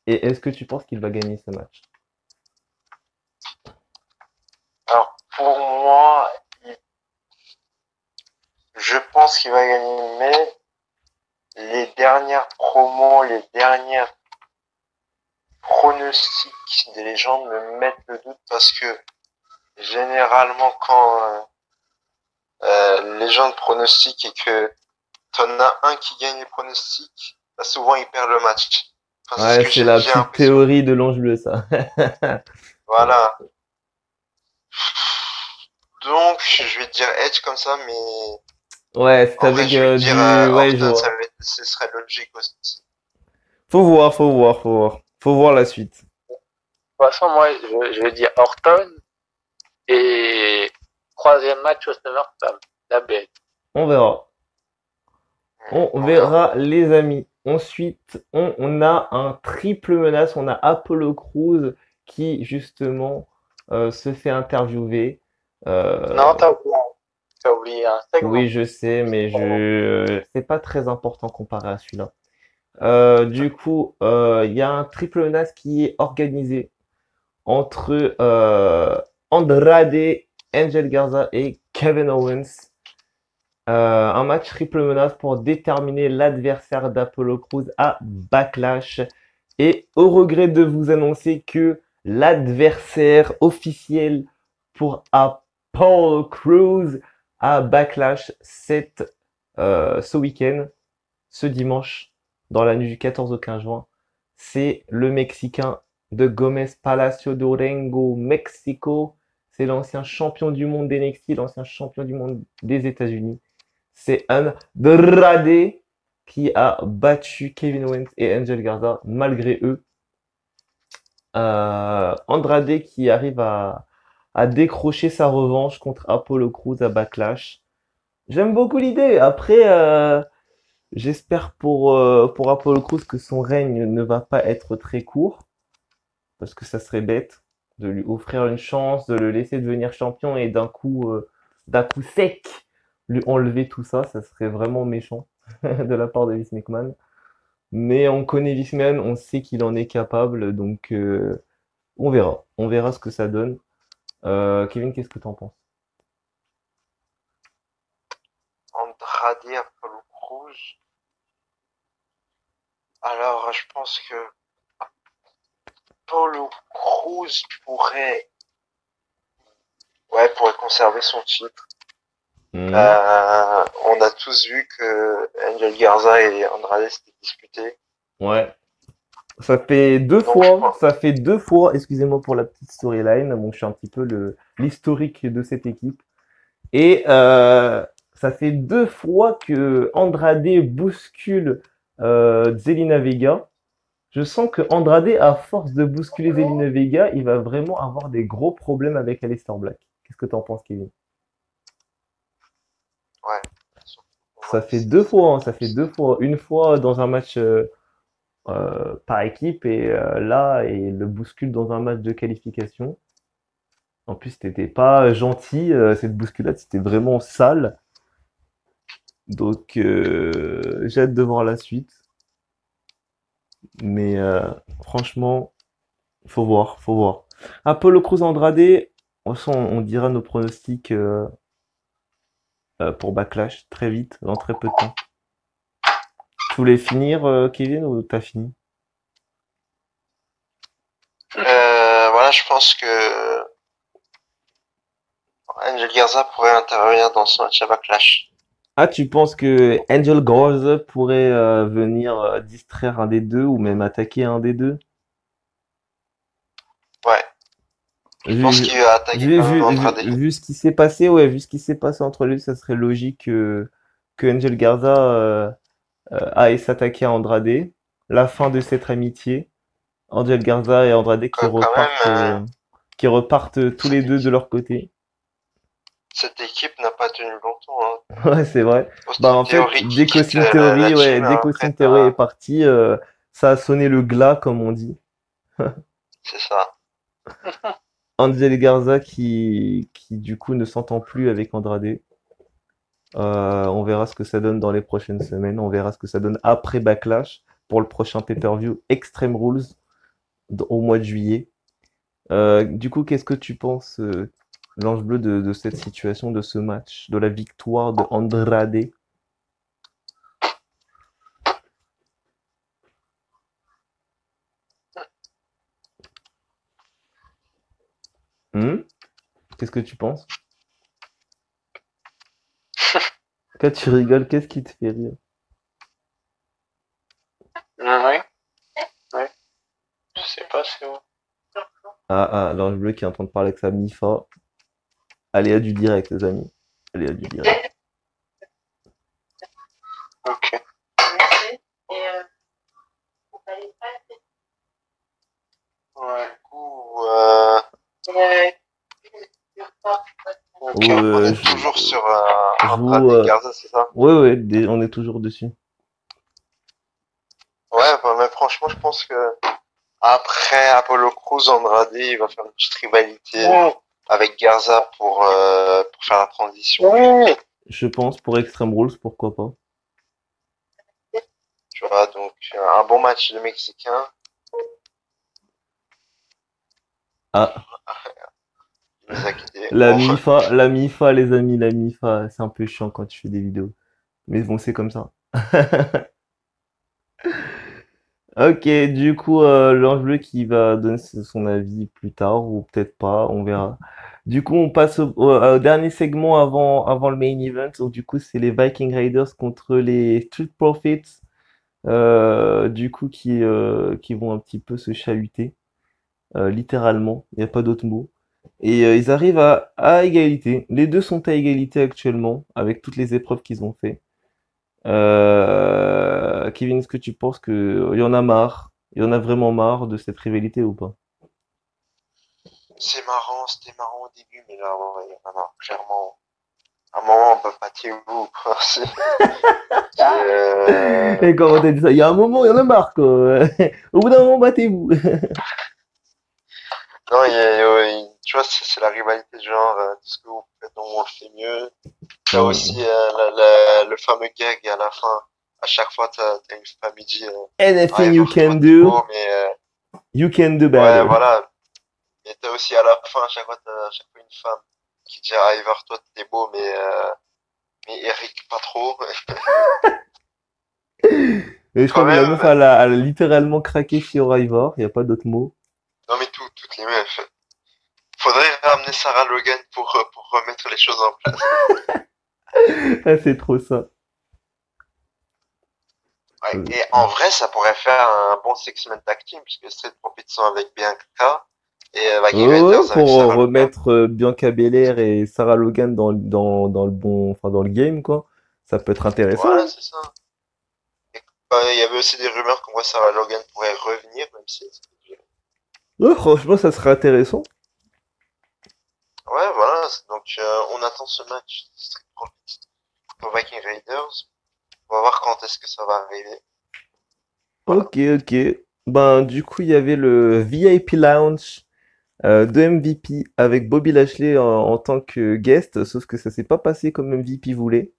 Et est-ce que tu penses qu'il va gagner ce match? Alors, pour moi, je pense qu'il va gagner, mais les dernières promos, les dernières pronostics des légendes me mettent le doute parce que généralement quand les gens pronostiquent et que t'en as un qui gagne les pronostics, bah souvent il perd le match. Enfin, c'est ce Ouais, que c'est la j'ai petite l'impression. théorie de l'ange bleu, ça. Voilà. Donc, je vais te dire Edge comme ça, mais Ouais, c'est en vrai, avec je vais te dire Ouais, je Orton, vois. ce serait logique aussi. Faut voir, faut voir, faut voir. Faut voir la suite. De toute façon, moi, je vais dire Orton et troisième match au SummerSlam, la bête. On verra. On verra, les amis. Ensuite, on a un triple menace. On a Apollo Crews qui, justement, se fait interviewer. Non, Euh, t'as oublié un segment. oui, je sais, mais c'est pas très important comparé à celui-là. Du coup, il y a un triple menace qui est organisé entre Andrade, Angel Garza et Kevin Owens. Un match triple menace pour déterminer l'adversaire d'Apollo Crews à Backlash. Et au regret de vous annoncer que l'adversaire officiel pour Apollo Crews à Backlash ce week-end, ce dimanche, dans la nuit du 14 au 15 juin, c'est le Mexicain de Gomez Palacio Durango, Mexico. C'est l'ancien champion du monde d'NXT, l'ancien champion du monde des États-Unis. C'est Andrade qui a battu Kevin Owens et Angel Garza malgré eux. Andrade qui arrive à décrocher sa revanche contre Apollo Crews à Backlash. J'aime beaucoup l'idée. Après, j'espère pour Apollo Crews que son règne ne va pas être très court, parce que ça serait bête de lui offrir une chance, de le laisser devenir champion et d'un coup sec, lui enlever tout ça, ça serait vraiment méchant de la part de Vince McMahon. Mais on connaît Vince McMahon, on sait qu'il en est capable, donc on verra ce que ça donne. Kevin, qu'est-ce que t'en penses? Andrade, Apollo Crews. Alors, je pense que Apollo Crews pourrait conserver son titre. Mhm. On a tous vu que Angel Garza et Andrade s'étaient disputés. Ouais. Ça fait deux fois, excusez-moi pour la petite storyline, bon, je suis un petit peu l'historique de cette équipe. Et ça fait deux fois que Andrade bouscule Zelina Vega. Je sens que Andrade, à force de bousculer Zelina Vega, il va vraiment avoir des gros problèmes avec Aleister Black. Qu'est-ce que t'en penses, Kevin? Ouais. Ça fait deux fois, hein, ça fait deux fois. Une fois dans un match par équipe et là, il le bouscule dans un match de qualification. En plus, c'était pas gentil, cette bousculade, c'était vraiment sale. Donc, j'ai hâte de voir la suite. Mais franchement, faut voir, faut voir. Apollo Cruz Andrade, on dira nos pronostics pour Backlash très vite, dans très peu de temps. Tu voulais finir, Kevin, ou t'as fini? Voilà, je pense que Angel Garza pourrait intervenir dans ce match à Backlash. Ah, tu penses que Angel Garza pourrait venir distraire un des deux ou même attaquer un des deux? Ouais, je pense Vu, qu'il va attaquer quand même Andrade. vu ce qui s'est passé, ouais, vu ce qui s'est passé entre lui, ça serait logique que Angel Garza aille s'attaquer à Andrade. la fin de cette amitié. Angel Garza et Andrade Quand même, qui repartent tous les cette deux de équipe, leur côté. cette équipe n'a pas tenu longtemps, hein. Ouais, c'est vrai. Bah, Austin en fait, Theory qui quitte la team, Dès après qu'Austin Theory est t'as, parti, ça a sonné le glas, comme on dit. c'est ça. Angel Garza qui du coup ne s'entend plus avec Andrade. On verra ce que ça donne dans les prochaines semaines. On verra ce que ça donne après Backlash pour le prochain pay-per-view Extreme Rules au mois de juillet. Du coup, qu'est-ce que tu penses, l'Ange Bleu, de cette situation, de ce match, de la victoire de Andrade? Hmm. Qu'est-ce que tu penses? Quand tu rigoles, qu'est-ce qui te fait rire? Oui, oui. Je sais pas, c'est où. Ah, l'Ange Bleu qui est en train de parler avec sa Mifa. Allez, à du direct, les amis. Allez, à du direct. Ok. Ouais. Ou, Ok. on est Je, toujours sur je Andrade vous. Garza, c'est ça? Ouais, on est toujours dessus. Ouais, bah, mais franchement, je pense que après Apollo Crews, Andrade, il va faire une petite rivalité Ouais. avec Garza pour faire la transition. Ouais. Je pense pour Extreme Rules, pourquoi pas. Tu vois, donc un bon match de Mexicains. Ah, Il nous a quittés. Bon, La MIFA, les amis, la MIFA, c'est un peu chiant quand tu fais des vidéos. Mais bon, c'est comme ça. Ok, du coup, l'Ange Bleu qui va donner son avis plus tard, ou peut-être pas, on verra. Du coup, on passe au dernier segment avant le main event. Donc, du coup, c'est les Viking Raiders contre les Street Profits, du coup, qui vont un petit peu se chahuter, littéralement. Il n'y a pas d'autre mot. Et ils arrivent à égalité. Les deux sont à égalité actuellement, avec toutes les épreuves qu'ils ont fait. Kevin, est-ce que tu penses que il y en a marre? Il y en a vraiment marre de cette rivalité ou pas? c'est marrant, c'était marrant au début, mais là, ouais, il y en a marre. Clairement, à un moment, on peut pas vous. Et comment t'as dit ça? Il y a un moment, il y en a marre, quoi. Au bout d'un moment, battez-vous. Non, tu vois, c'est la rivalité de genre, tout ce que vous faites, nous, on le fait mieux. T'as aussi Hmm. le fameux gag à la fin. À chaque fois, t'as une femme qui dit Anything you Ivor, toi, can t'es beau, do, mais you can do ouais, better. voilà. Et t'as aussi à la fin, à chaque fois une femme qui dit Ivor, toi, t'es beau, mais Eric, pas trop. Et je crois Quand que la même, meuf, elle a littéralement craqué chez Survivor. Il n'y a pas d'autre mot. non, mais toutes les meufs. Faudrait ramener Sarah Logan pour remettre les choses en place. Ah, c'est trop ça. Ouais. Euh, Et en vrai, ça pourrait faire un bon six-man tag team, puisque Street Profits sont avec Bianca et Viking ouais, Raiders avec pour Sarah Logan. remettre Bianca Belair et Sarah Logan dans le bon, enfin dans le game, quoi. Ça peut être Voilà, intéressant. c'est ça. Et, il y avait aussi des rumeurs qu'on voit Sarah Logan pourrait revenir, même si Ouais, franchement, ça serait intéressant. ouais, voilà. Donc, on attend ce match Street Profits pour Viking Raiders. On va voir quand est-ce que ça va arriver. Voilà. Ok. Ben, du coup, il y avait le VIP Lounge de MVP avec Bobby Lashley en tant que guest, sauf que ça s'est pas passé comme MVP voulait.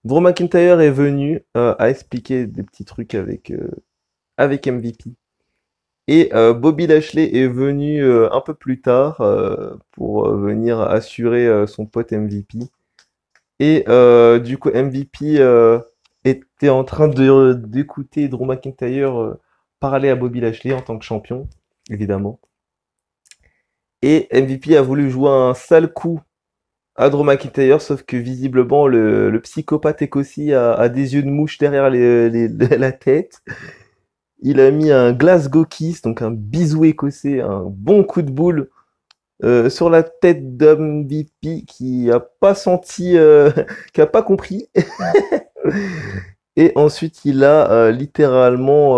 Drew McIntyre est venu à expliquer des petits trucs avec MVP. Et Bobby Lashley est venu un peu plus tard pour venir assurer son pote MVP. Et du coup, MVP était en train d'écouter Drew McIntyre parler à Bobby Lashley en tant que champion, évidemment. Et MVP a voulu jouer un sale coup à Drew McIntyre, sauf que visiblement le psychopathe écossais a des yeux de mouche derrière la tête. Il a mis un Glasgow Kiss, donc un bisou écossais, un bon coup de boule sur la tête d'MVP qui a pas senti, qui a pas compris. Et ensuite, il a littéralement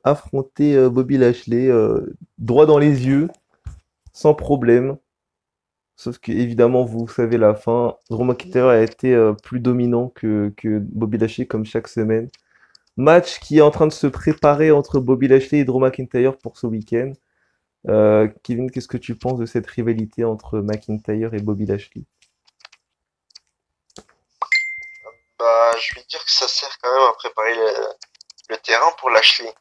affronté Bobby Lashley droit dans les yeux, sans problème. Sauf que, évidemment, vous savez la fin. Drew McIntyre a été plus dominant que Bobby Lashley, comme chaque semaine. Match qui est en train de se préparer entre Bobby Lashley et Drew McIntyre pour ce week-end. Kevin, qu'est-ce que tu penses de cette rivalité entre McIntyre et Bobby Lashley? Bah, je vais dire que ça sert quand même à préparer le terrain pour Lashley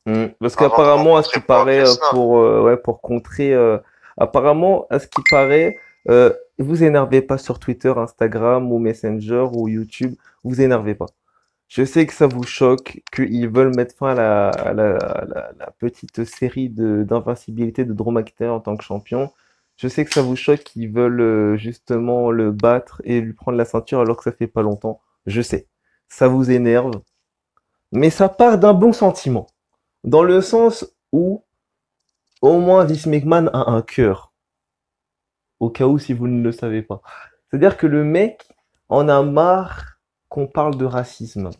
Parce avant de qu'apparemment, à ce rencontrer qui Brock paraît, Lesnar. ouais, pour contrer, apparemment, à ce qui paraît, vous énervez pas sur Twitter, Instagram ou Messenger ou YouTube, vous énervez pas. Je sais que ça vous choque, qu'ils veulent mettre fin à la petite série d'invincibilité de Drew McIntyre en tant que champion. Je sais que ça vous choque qu'ils veulent justement le battre et lui prendre la ceinture alors que ça fait pas longtemps. Je sais. Ça vous énerve. Mais ça part d'un bon sentiment. Dans le sens où, au moins, Vince McMahon a un cœur. Au cas où, si vous ne le savez pas. C'est-à-dire que le mec en a marre qu'on parle de racisme.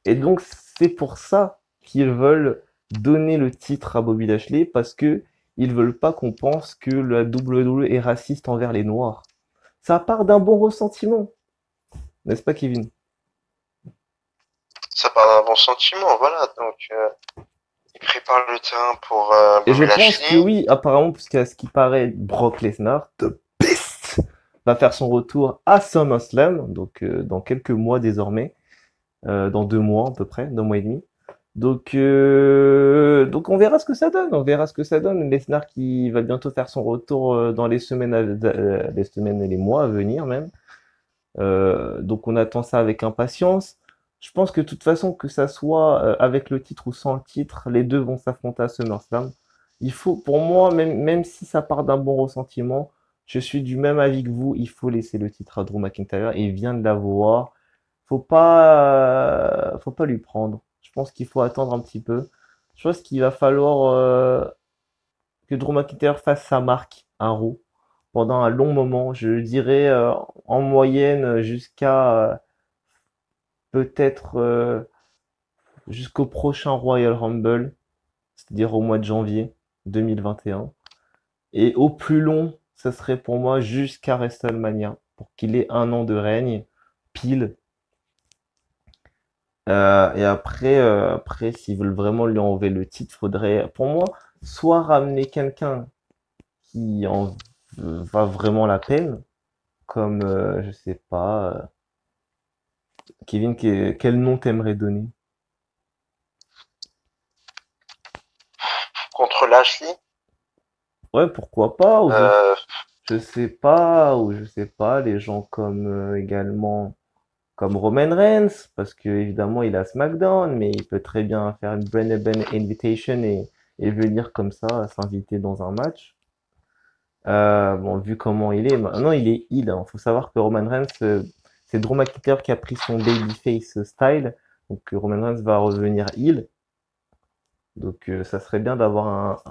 Et donc, c'est pour ça qu'ils veulent donner le titre à Bobby Lashley, parce que ils veulent pas qu'on pense que la WWE est raciste envers les Noirs. Ça part d'un bon ressentiment. N'est-ce pas, Kevin? Ça part d'un bon sentiment, voilà. Donc, il prépare le terrain pour Et je Bobby pense que Lashley. oui, apparemment, parce qu'à ce qui paraît, Brock Lesnar, The Beast, va faire son retour à SummerSlam, donc dans quelques mois désormais, dans 2 mois à peu près, 2 mois et demi. Donc on verra ce que ça donne, on verra ce que ça donne. Lesnar qui va bientôt faire son retour dans les semaines et les mois à venir même. Donc on attend ça avec impatience. Je pense que de toute façon, que ça soit avec le titre ou sans le titre, les deux vont s'affronter à SummerSlam. Il faut, pour moi, même si ça part d'un bon ressentiment, je suis du même avis que vous, il faut laisser le titre à Drew McIntyre. Il vient de l'avoir. Faut pas lui prendre. Je pense qu'il faut attendre un petit peu. Je pense qu'il va falloir que Drew McIntyre fasse sa marque à Raw pendant un long moment. Je dirais en moyenne jusqu'à peut-être jusqu'au prochain Royal Rumble, c'est-à-dire au mois de janvier 2021. Et au plus long, ça serait pour moi jusqu'à WrestleMania, pour qu'il ait 1 an de règne, pile. Et après, s'ils veulent vraiment lui enlever le titre, faudrait, pour moi, soit ramener quelqu'un qui en va vraiment la peine, comme, je sais pas, Kevin, quel nom t'aimerais donner? Contre Lashley. Ouais, pourquoi pas, ou Euh, je sais pas, ou je sais pas, les gens comme également comme Roman Reigns, parce que évidemment il a SmackDown, mais il peut très bien faire une Brand Invitation et venir comme ça, s'inviter dans un match. Bon, vu comment il est, maintenant il est heel, hein. Faut savoir que Roman Reigns, c'est Drew McIntyre qui a pris son babyface style, donc Roman Reigns va revenir heel. Donc ça serait bien d'avoir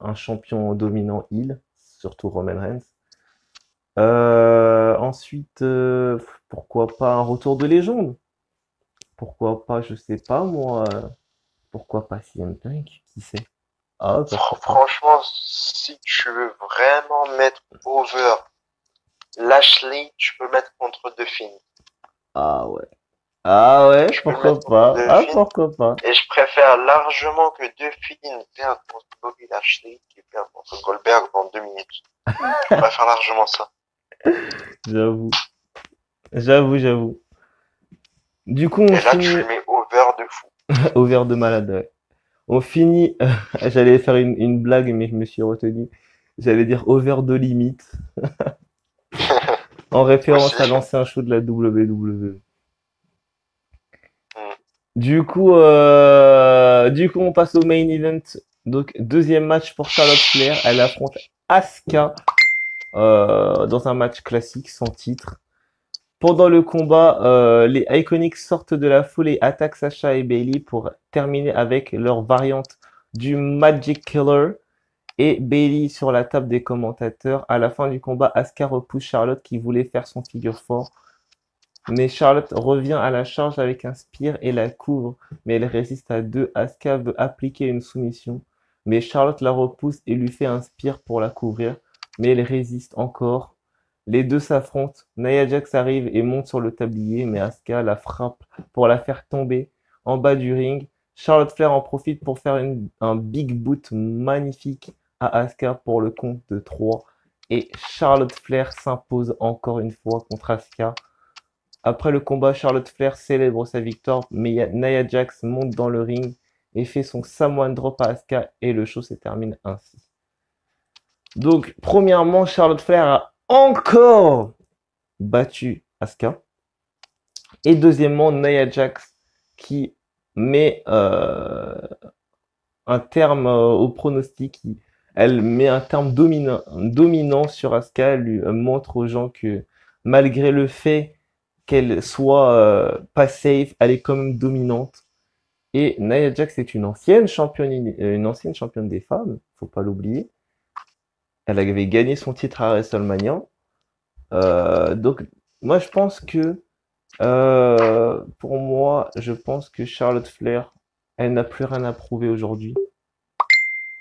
un champion dominant heel, surtout Roman Reigns. Ensuite, pourquoi pas un retour de légende? Pourquoi pas, je sais pas moi, pourquoi pas CM Punk? Qui sait? Ah, pourquoi pas. Franchement, si tu veux vraiment mettre over Lashley, tu peux le mettre contre The Fiend. Ah ouais. Ah ouais, Tu peux le pourquoi mettre contre pas. The Ah, Fiend. pourquoi pas. Et je préfère largement que The Fiend perde contre Bobby Lashley qui perd contre Goldberg dans 2 minutes. Je préfère largement ça. J'avoue. J'avoue. Du coup, on Et là, tu finit le mets over de fou. au verre de malade, ouais. On finit, j'allais faire une blague, mais je me suis retenu. J'allais dire over de limite, en référence à Aussi. l'ancien show de la WWE. Mm. Du coup, on passe au main event. Donc, deuxième match pour Charlotte Flair. Elle affronte Asuka dans un match classique sans titre. Pendant le combat, les Iconics sortent de la foule et attaquent Sasha et Bailey pour terminer avec leur variante du Magic Killer et Bailey sur la table des commentateurs. À la fin du combat, Asuka repousse Charlotte qui voulait faire son figure 4 Mais Charlotte revient à la charge avec un spear et la couvre, mais elle résiste à deux. Asuka veut appliquer une soumission, mais Charlotte la repousse et lui fait un spear pour la couvrir, mais elle résiste encore. Les deux s'affrontent. Nia Jax arrive et monte sur le tablier, mais Asuka la frappe pour la faire tomber en bas du ring. Charlotte Flair en profite pour faire un big boot magnifique à Asuka pour le compte de 3. Et Charlotte Flair s'impose encore une fois contre Asuka. Après le combat, Charlotte Flair célèbre sa victoire, mais Nia Jax monte dans le ring et fait son Samoan Drop à Asuka et le show se termine ainsi. Donc, premièrement, Charlotte Flair a encore battu Asuka. Et deuxièmement, Nia Jax qui met un terme au pronostic. Elle met un terme dominant sur Asuka. Elle lui montre aux gens que malgré le fait qu'elle soit pas safe, elle est quand même dominante. Et Nia Jax est une ancienne championne des femmes, faut pas l'oublier. Elle avait gagné son titre à WrestleMania. Donc, moi, je pense que, pour moi, je pense que Charlotte Flair, elle n'a plus rien à prouver aujourd'hui.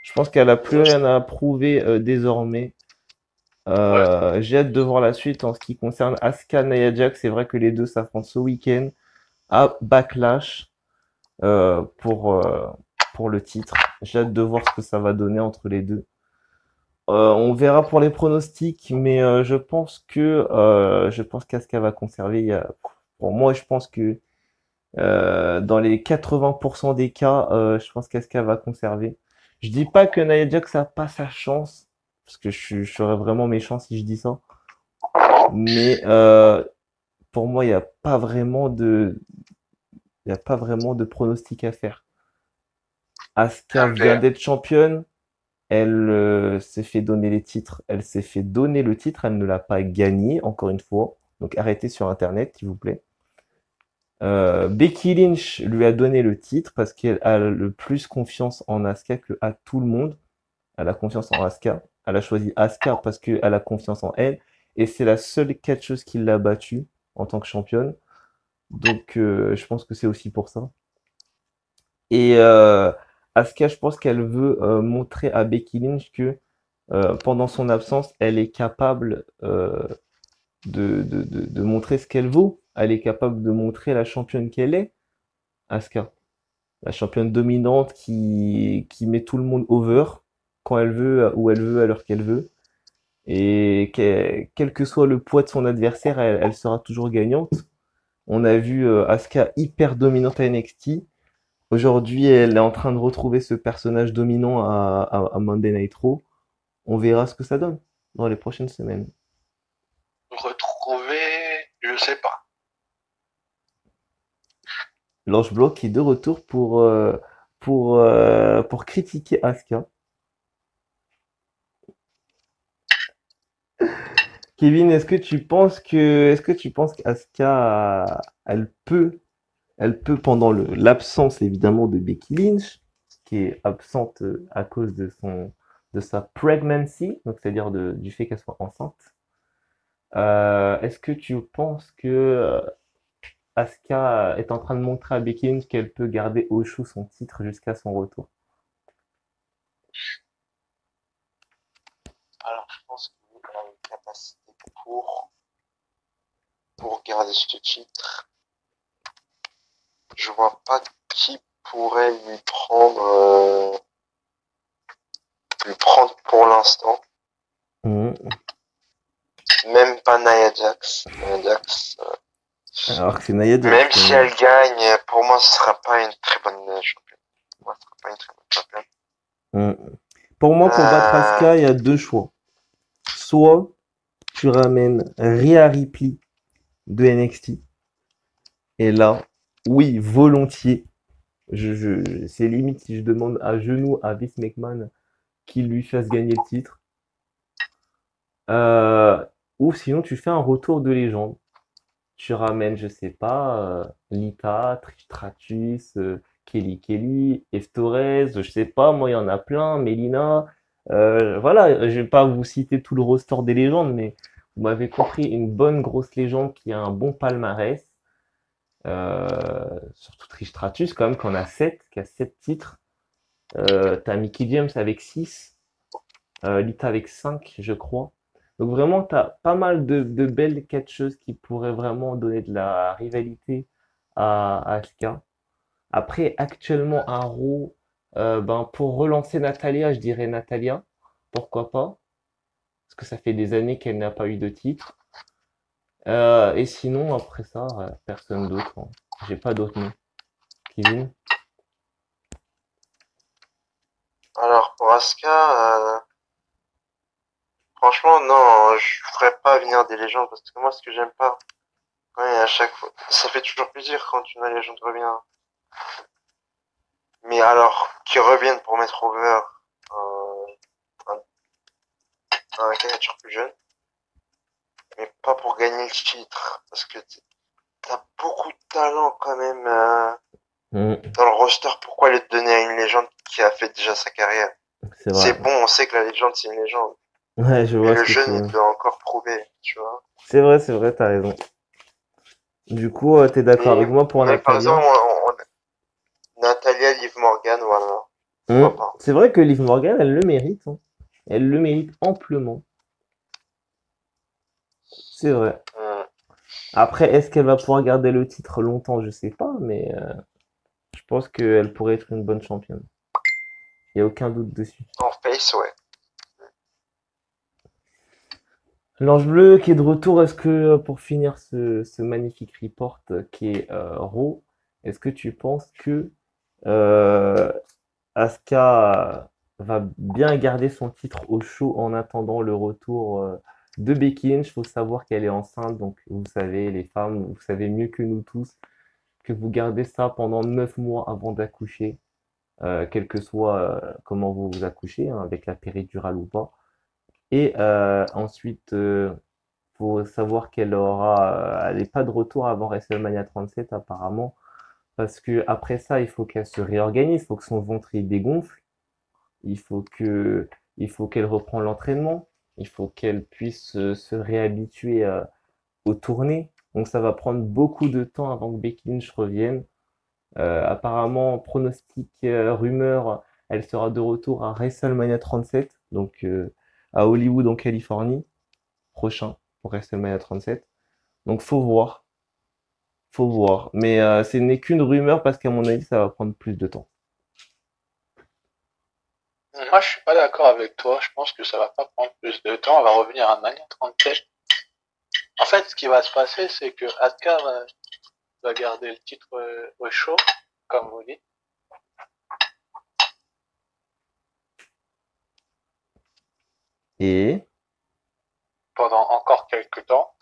Je pense qu'elle a plus rien à prouver désormais. J'ai hâte de voir la suite en ce qui concerne Asuka, Nia Jax. C'est vrai que les deux s'affrontent ce week-end à Backlash pour le titre. J'ai hâte de voir ce que ça va donner entre les deux. On verra pour les pronostics, mais je pense qu'Asuka va conserver. Pour moi, je pense que dans les 80% des cas, je pense qu'Asuka va conserver. Je dis pas que Nia Jax a pas sa chance, parce que je serais vraiment méchant si je dis ça. Mais pour moi, il y a pas vraiment de pronostic à faire. Asuka vient d'être championne. Elle s'est fait donner les titres. Elle s'est fait donner le titre. Elle ne l'a pas gagné, encore une fois. Donc arrêtez sur Internet, s'il vous plaît. Becky Lynch lui a donné le titre parce qu'elle a le plus confiance en Asuka que à tout le monde. Elle a confiance en Asuka. Elle a choisi Asuka parce qu'elle a confiance en elle. Et c'est la seule catcheuse qui l'a battue en tant que championne. Donc je pense que c'est aussi pour ça. Et Asuka, je pense qu'elle veut montrer à Becky Lynch que pendant son absence, elle est capable de montrer ce qu'elle vaut. Elle est capable de montrer la championne qu'elle est, Asuka. La championne dominante qui met tout le monde over quand elle veut, où elle veut, à l'heure qu'elle veut. Et quel que soit le poids de son adversaire, elle sera toujours gagnante. On a vu Asuka hyper dominante à NXT. Aujourd'hui, elle est en train de retrouver ce personnage dominant à Monday Night Raw. On verra ce que ça donne dans les prochaines semaines. Retrouver, je sais pas. L'Ange Blanc qui est de retour pour critiquer Asuka. Kevin, est-ce que tu penses qu'Asuka, elle peut pendant l'absence évidemment de Becky Lynch, qui est absente à cause de sa pregnancy, donc c'est-à-dire du fait qu'elle soit enceinte. Est-ce que tu penses que Asuka est en train de montrer à Becky Lynch qu'elle peut garder au chaud son titre jusqu'à son retour? Alors, je pense qu'elle a une capacité pour garder ce titre. Je vois pas qui pourrait lui prendre pour l'instant. Mmh. Même pas Nia Jax. Nia Jax, Alors que c'est Nia Jax. même si elle gagne, pour moi, ce sera pas une très bonne championne. Pour moi, ce sera pas une très bonne championne. Mmh. Pour moi, pour battre Asuka, il y a deux choix. Soit tu ramènes Rhea Ripley de NXT. Et là, oui, volontiers. C'est limite si je demande à genoux à Vince McMahon qu'il lui fasse gagner le titre. Ou sinon, tu fais un retour de légende. Tu ramènes, je sais pas, Lita, Trish Stratus, Kelly, Eve Torres, je sais pas, moi il y en a plein, Melina. Voilà, je vais pas vous citer tout le roster des légendes, mais vous m'avez compris, une bonne grosse légende qui a un bon palmarès. Surtout Trish quand même, qui en a 7, qui a 7 titres. T'as Mickey James avec 6, Lita avec 5, je crois. Donc vraiment, t'as pas mal de belles catcheuses qui pourraient vraiment donner de la rivalité à Asuka. Après, actuellement, un Raw, ben, pour relancer Natalia, je dirais Natalia. Pourquoi pas? Parce que ça fait des années qu'elle n'a pas eu de titre. Et sinon, après ça, personne d'autre, hein. J'ai pas d'autres noms. Kevin? Alors, pour Asuka, franchement, non, je ferais pas venir des légendes parce que moi, ce que j'aime pas, ouais, à chaque fois, ça fait toujours plaisir quand une légende revient. Mais alors, qu'ils reviennent pour mettre over un, un catcheur plus jeune, mais pas pour gagner le titre. Parce que t'as beaucoup de talent quand même Hmm, dans le roster. Pourquoi le donner à une légende qui a fait déjà sa carrière? c'est vrai. C'est bon, on sait que la légende, c'est une légende. Ouais, je Mais vois ce le que tu jeune, veux il dire. doit encore prouver, tu vois. C'est vrai, t'as raison. Du coup, t'es d'accord avec Mais, moi pour mais par exemple, Natalia? Natalia, Liv Morgan, voilà. Hmm, Pourquoi pas? c'est vrai que Liv Morgan, elle le mérite, hein. Elle le mérite amplement. C'est vrai. Hmm. Après, est-ce qu'elle va pouvoir garder le titre longtemps? Je sais pas, mais je pense qu'elle pourrait être une bonne championne. Il n'y a aucun doute dessus. En face, ouais. L'Ange Bleu qui est de retour, est-ce que pour finir ce magnifique report qui est Raw, est-ce que tu penses que euh, Asuka va bien garder son titre au chaud en attendant le retour de Becky Lynch? Il faut savoir qu'elle est enceinte, donc vous savez, les femmes, vous savez mieux que nous tous que vous gardez ça pendant 9 mois avant d'accoucher, quel que soit comment vous vous accouchez, hein, avec la péridurale ou pas. Et ensuite, faut savoir qu'elle aura, elle n'est pas de retour avant WrestleMania 37 apparemment, parce que après ça, il faut qu'elle se réorganise, il faut que son ventre il dégonfle, il faut que, il faut qu'elle reprenne l'entraînement, il faut qu'elle puisse se réhabituer aux tournées. Donc ça va prendre beaucoup de temps avant que Becky Lynch revienne. Apparemment, pronostic, rumeur, elle sera de retour à WrestleMania 37, donc à Hollywood en Californie, prochain pour WrestleMania 37. Donc faut voir. Mais ce n'est qu'une rumeur parce qu'à mon avis, ça va prendre plus de temps. Moi, je suis pas d'accord avec toi. Je pense que ça va pas prendre plus de temps. Elle va revenir à Mania 37. En fait, ce qui va se passer, c'est que Asuka va garder le titre au chaud, comme vous dites, Et pendant encore quelques temps.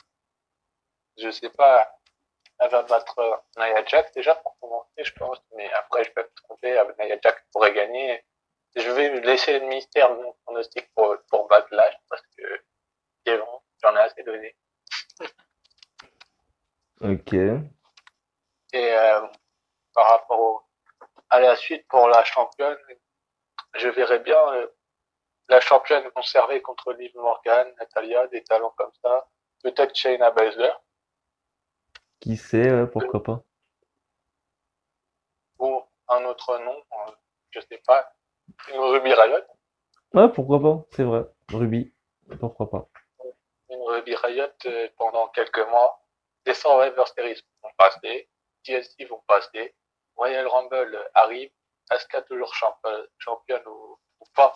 Je sais pas, elle va battre Nia Jax déjà pour commencer, je pense. Mais après, je peux me tromper. Nia Jax pourrait gagner. Je vais laisser le mystère de mon pronostic pour Backlash parce que c'est long, j'en ai assez donné. ok. Et par rapport à la suite pour la championne, je verrais bien la championne conservée contre Liv Morgan, Natalia, des talents comme ça. Peut-être Shayna Baszler Qui sait, ouais, pourquoi pas. ou un autre nom, je sais pas, une Ruby Riot. Ouais, pourquoi pas, c'est vrai. Ruby, pourquoi pas. Une Ruby Riot pendant quelques mois. Des Survivor Series vont passer, TLC vont passer, Royal Rumble arrive, Asuka toujours championne ou pas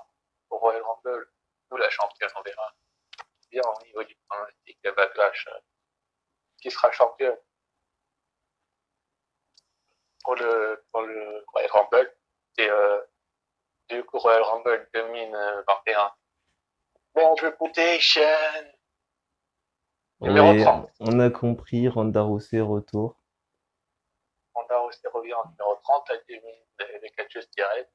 pour Royal Rumble, ou la championne, on verra bien au niveau du pronostic de Backlash qui sera championne pour le Royal Rumble. Et du coup, Royal Rumble 2021. Bon, Reputation, numéro Oui, 30. on a compris, Ronda Rousey retour. Ronda Rousey revient en numéro 30, elle élimine les catcheuses directes.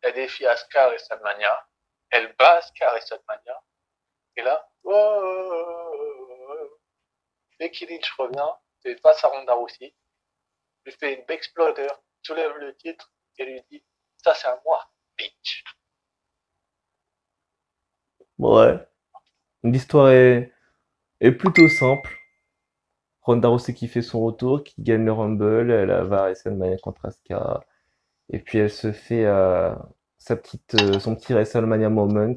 Elle défie Asuka et WrestleMania. Elle bat Asuka et WrestleMania. Et là, oh, Becky Lynch revient, et passe à Ronda Rousey, lui fait une Exploder, soulève le titre et lui dit ça c'est à moi, bitch. Ouais. L'histoire est, est plutôt simple. Ronda Rousey qui fait son retour, qui gagne le Rumble, elle va à WrestleMania contre Asuka. Et puis elle se fait son petit WrestleMania moment,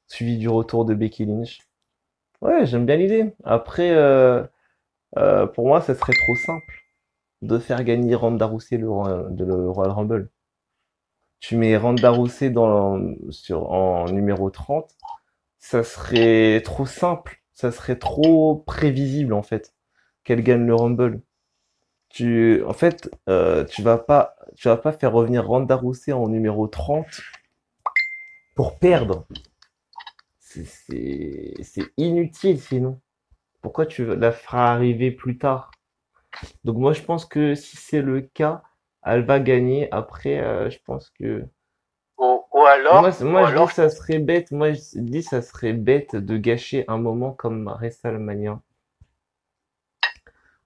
suivi du retour de Becky Lynch. Ouais, j'aime bien l'idée. Après, pour moi, ça serait trop simple de faire gagner Ronda Rousey le Royal Rumble. Tu mets Ronda Rousey en numéro 30, ça serait trop simple, ça serait trop prévisible en fait qu'elle gagne le Rumble. En fait, tu vas pas faire revenir Ronda Rousey en numéro 30 pour perdre. C'est inutile sinon. Pourquoi tu la feras arriver plus tard? Donc moi je pense que si c'est le cas, elle va gagner. Après, je pense que Ou alors, moi je dis ça serait bête. Moi je dis ça serait bête de gâcher un moment comme WrestleMania.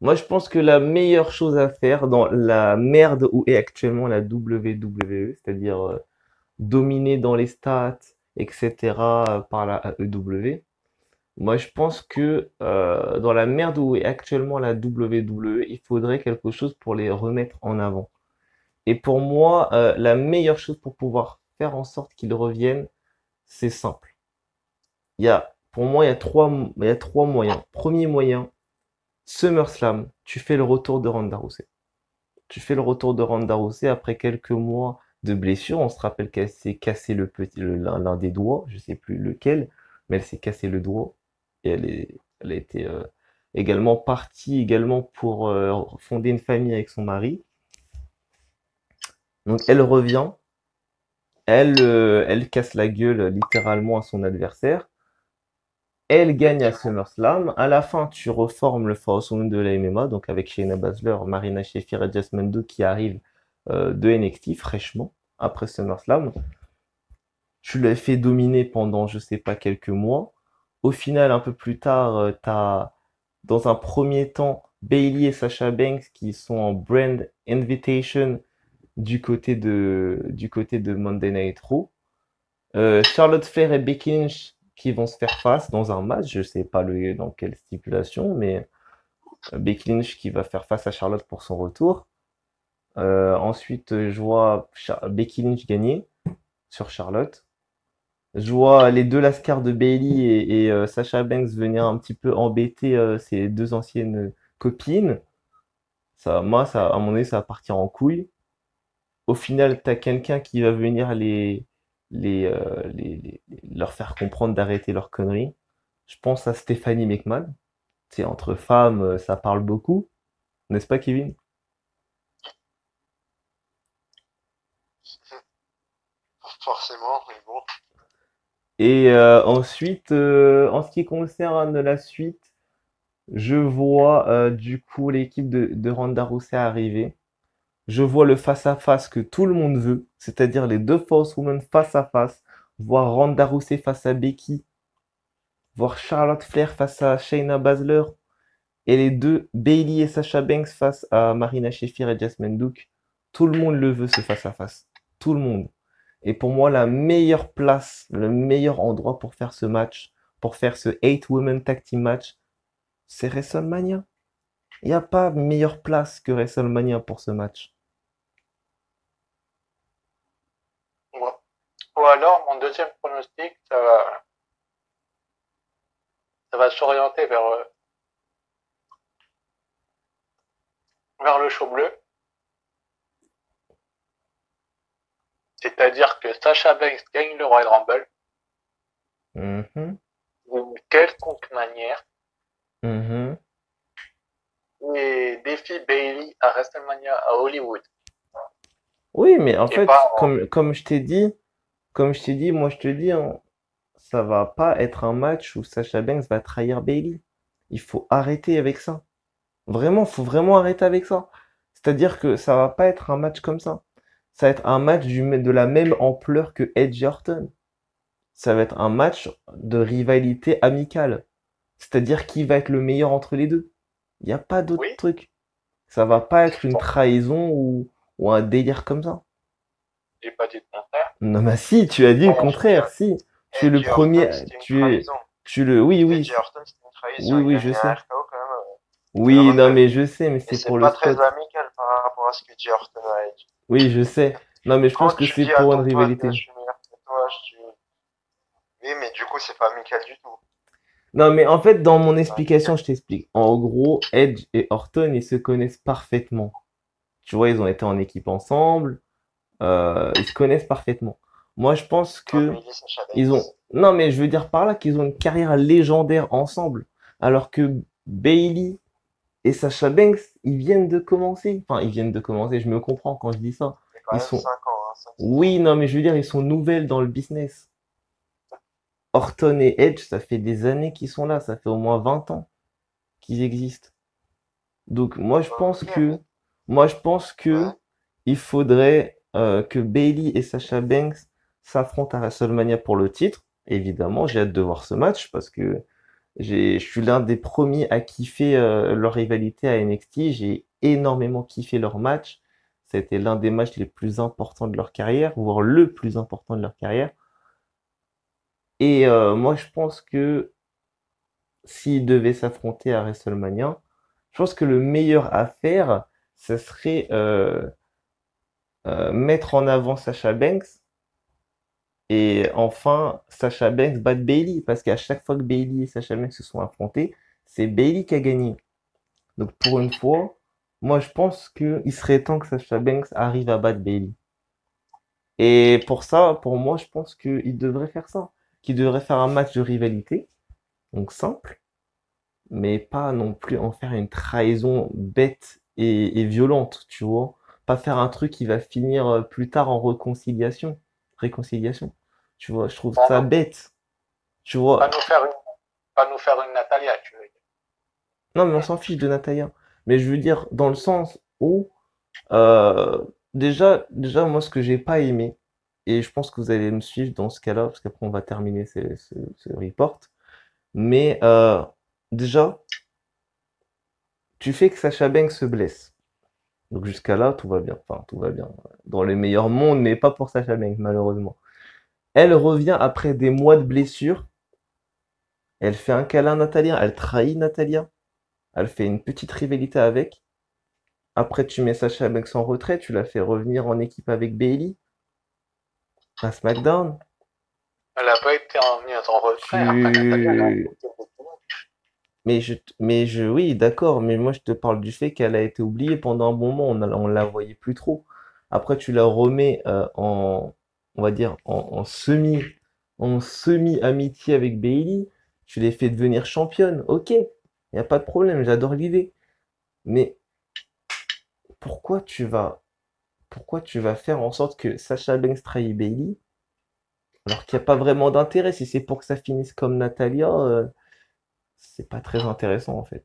Moi je pense que la meilleure chose à faire dans la merde où est actuellement la WWE, c'est-à-dire dominer dans les stats, etc. par la AEW. Moi, je pense que dans la merde où est actuellement la WWE, il faudrait quelque chose pour les remettre en avant. Et pour moi, la meilleure chose pour pouvoir faire en sorte qu'ils reviennent, c'est simple. Pour moi, il y a trois moyens. Premier moyen, SummerSlam, tu fais le retour de Ronda Rousey. Tu fais le retour de Ronda Rousey après quelques mois de blessure. On se rappelle qu'elle s'est cassé l'un des doigts, je sais plus lequel, mais elle s'est cassé le doigt. Et elle a été également partie également pour fonder une famille avec son mari. Donc elle revient, elle casse la gueule littéralement à son adversaire. Elle gagne à SummerSlam. À la fin, tu reformes le Force Women de la MMA, donc avec Shayna Baszler, Marina Shafir et Jasmine Doe qui arrivent de NXT fraîchement après SummerSlam. Tu l'as fait dominer pendant, je sais pas, quelques mois. Au final, un peu plus tard, t'as dans un premier temps Bayley et Sasha Banks qui sont en brand invitation du côté de Monday Night Raw. Charlotte Flair et Becky Lynch qui vont se faire face dans un match, je sais pas dans quelle stipulation, mais Becky Lynch qui va faire face à Charlotte pour son retour. Ensuite, je vois Becky Lynch gagner sur Charlotte. Je vois les deux lascars de Bayley et Sasha Banks venir un petit peu embêter ses deux anciennes copines. À un moment donné, ça va partir en couille. Au final, t'as quelqu'un qui va venir leur faire comprendre d'arrêter leurs conneries. Je pense à Stephanie McMahon. C'est entre femmes, ça parle beaucoup, n'est-ce pas, Kevin? Forcément, mais bon. Et ensuite, en ce qui concerne la suite, je vois du coup l'équipe de Ronda Rousey arriver. Je vois le face-à-face que tout le monde veut, c'est-à-dire les deux Force Women face à face, voir Ronda Rousey face à Becky, voir Charlotte Flair face à Shayna Baszler, et les deux Bayley et Sasha Banks face à Marina Shafir et Jasmine Duke. Tout le monde le veut ce face-à-face. Tout le monde. Et pour moi, la meilleure place, le meilleur endroit pour faire ce match, pour faire ce 8 Women Tag Team match, c'est WrestleMania. Il n'y a pas meilleure place que WrestleMania pour ce match. ou alors, mon deuxième pronostic, ça va s'orienter vers le show bleu. C'est-à-dire que Sasha Banks gagne le Royal Rumble d'une quelconque manière et défie Bayley à WrestleMania à Hollywood. Oui, mais en Et fait, pas comme je t'ai dit, moi je te dis, hein, ça va pas être un match où Sasha Banks va trahir Bayley. Il faut arrêter avec ça. Vraiment, faut vraiment arrêter avec ça. C'est-à-dire que ça va pas être un match comme ça. Ça va être un match de la même ampleur que Edge et Orton. Ça va être un match de rivalité amicale. C'est-à-dire qui va être le meilleur entre les deux. Il n'y a pas d'autre oui, truc. Ça va pas être une bon, trahison ou un délire comme ça. j'ai pas dit le contraire. Non, mais si, tu as dit le Bon, contraire, si. Tu es le Edge et premier, Orton, c'était une tu es, trahison. Oui, Edge oui, et Orton, c'était une trahison. oui, Il oui, a je mis un sais. RKO quand même. Le Oui, non, Rumble. mais je sais, mais Et c'est c'est pour le pas très spot. amical par rapport à ce que dit Orton à Edge. Oui, je sais. Non, mais je pense Quand que tu c'est dis pour une attends-toi à ce que rivalité. je suis meilleur que toi, oui, mais du coup, c'est pas amical du tout. Non, mais en fait, dans mon C'est pas amical. explication, je t'explique. En gros, Edge et Orton, ils se connaissent parfaitement. Tu vois, ils ont été en équipe ensemble. Ils se connaissent parfaitement. Moi, je pense Comme que Bailey Sacha ils ont. Banks. Non, mais je veux dire par là qu'ils ont une carrière légendaire ensemble. Alors que Bailey et Sasha Banks, ils viennent de commencer. Enfin, ils viennent de commencer. Je me comprends quand je dis ça. C'est quand Ils même sont. 5 ans, hein, 5-6 ans. Oui, non, mais je veux dire, ils sont nouvelles dans le business. Orton et Edge, ça fait des années qu'ils sont là. Ça fait au moins 20 ans qu'ils existent. Donc Ok, mais moi je pense ouais. que il faudrait que Bailey et Sasha Banks s'affrontent à WrestleMania pour le titre. Évidemment, j'ai hâte de voir ce match parce que je suis l'un des premiers à kiffer leur rivalité à NXT. J'ai énormément kiffé leur match. C'était l'un des matchs les plus importants de leur carrière, voire le plus important de leur carrière. Et moi, je pense que s'ils devaient s'affronter à WrestleMania, je pense que le meilleur à faire, ce serait mettre en avant Sasha Banks et enfin Sasha Banks battre Bailey parce qu'à chaque fois que Bailey et Sasha Banks se sont affrontés, c'est Bailey qui a gagné. Donc pour une fois, moi je pense qu'il serait temps que Sasha Banks arrive à battre Bailey. Et pour ça, pour moi, je pense qu'il devrait faire ça. Qu'il devrait faire un match de rivalité, donc simple, mais pas non plus en faire une trahison bête et violente, tu vois. Pas faire un truc qui va finir plus tard en réconciliation. Tu vois, je trouve Pas ça nous, bête. Tu pas vois, nous faire une, pas nous faire une Natalia, tu veux dire. non, mais on s'en fiche de Natalia. Mais je veux dire, dans le sens où, euh, déjà, moi, ce que j'ai pas aimé, et je pense que vous allez me suivre dans ce cas-là, parce qu'après, on va terminer ce report, mais déjà, tu fais que Sacha Banks se blesse. Donc jusqu'à là, tout va bien. Enfin, tout va bien. Dans les meilleurs mondes, mais pas pour Sasha Banks, malheureusement. Elle revient après des mois de blessure. Elle fait un câlin à Natalia. Elle trahit Natalia. Elle fait une petite rivalité avec. Après, tu mets Sasha Banks en retrait. Tu la fais revenir en équipe avec Bailey à SmackDown. Elle n'a pas été mise en retrait. Après, Natalia, elle a Tu... affronté beaucoup de matchs. Oui, d'accord. Mais moi, je te parle du fait qu'elle a été oubliée pendant un bon moment. On la voyait plus trop. Après, tu la remets on va dire, en semi-amitié avec Bailey. Tu les fais devenir championne. Ok, il n'y a pas de problème. J'adore l'idée. Mais pourquoi tu vas, pourquoi tu vas faire en sorte que Sasha Banks trahit Bailey alors qu'il n'y a pas vraiment d'intérêt? Si c'est pour que ça finisse comme Natalia, c'est pas très intéressant en fait.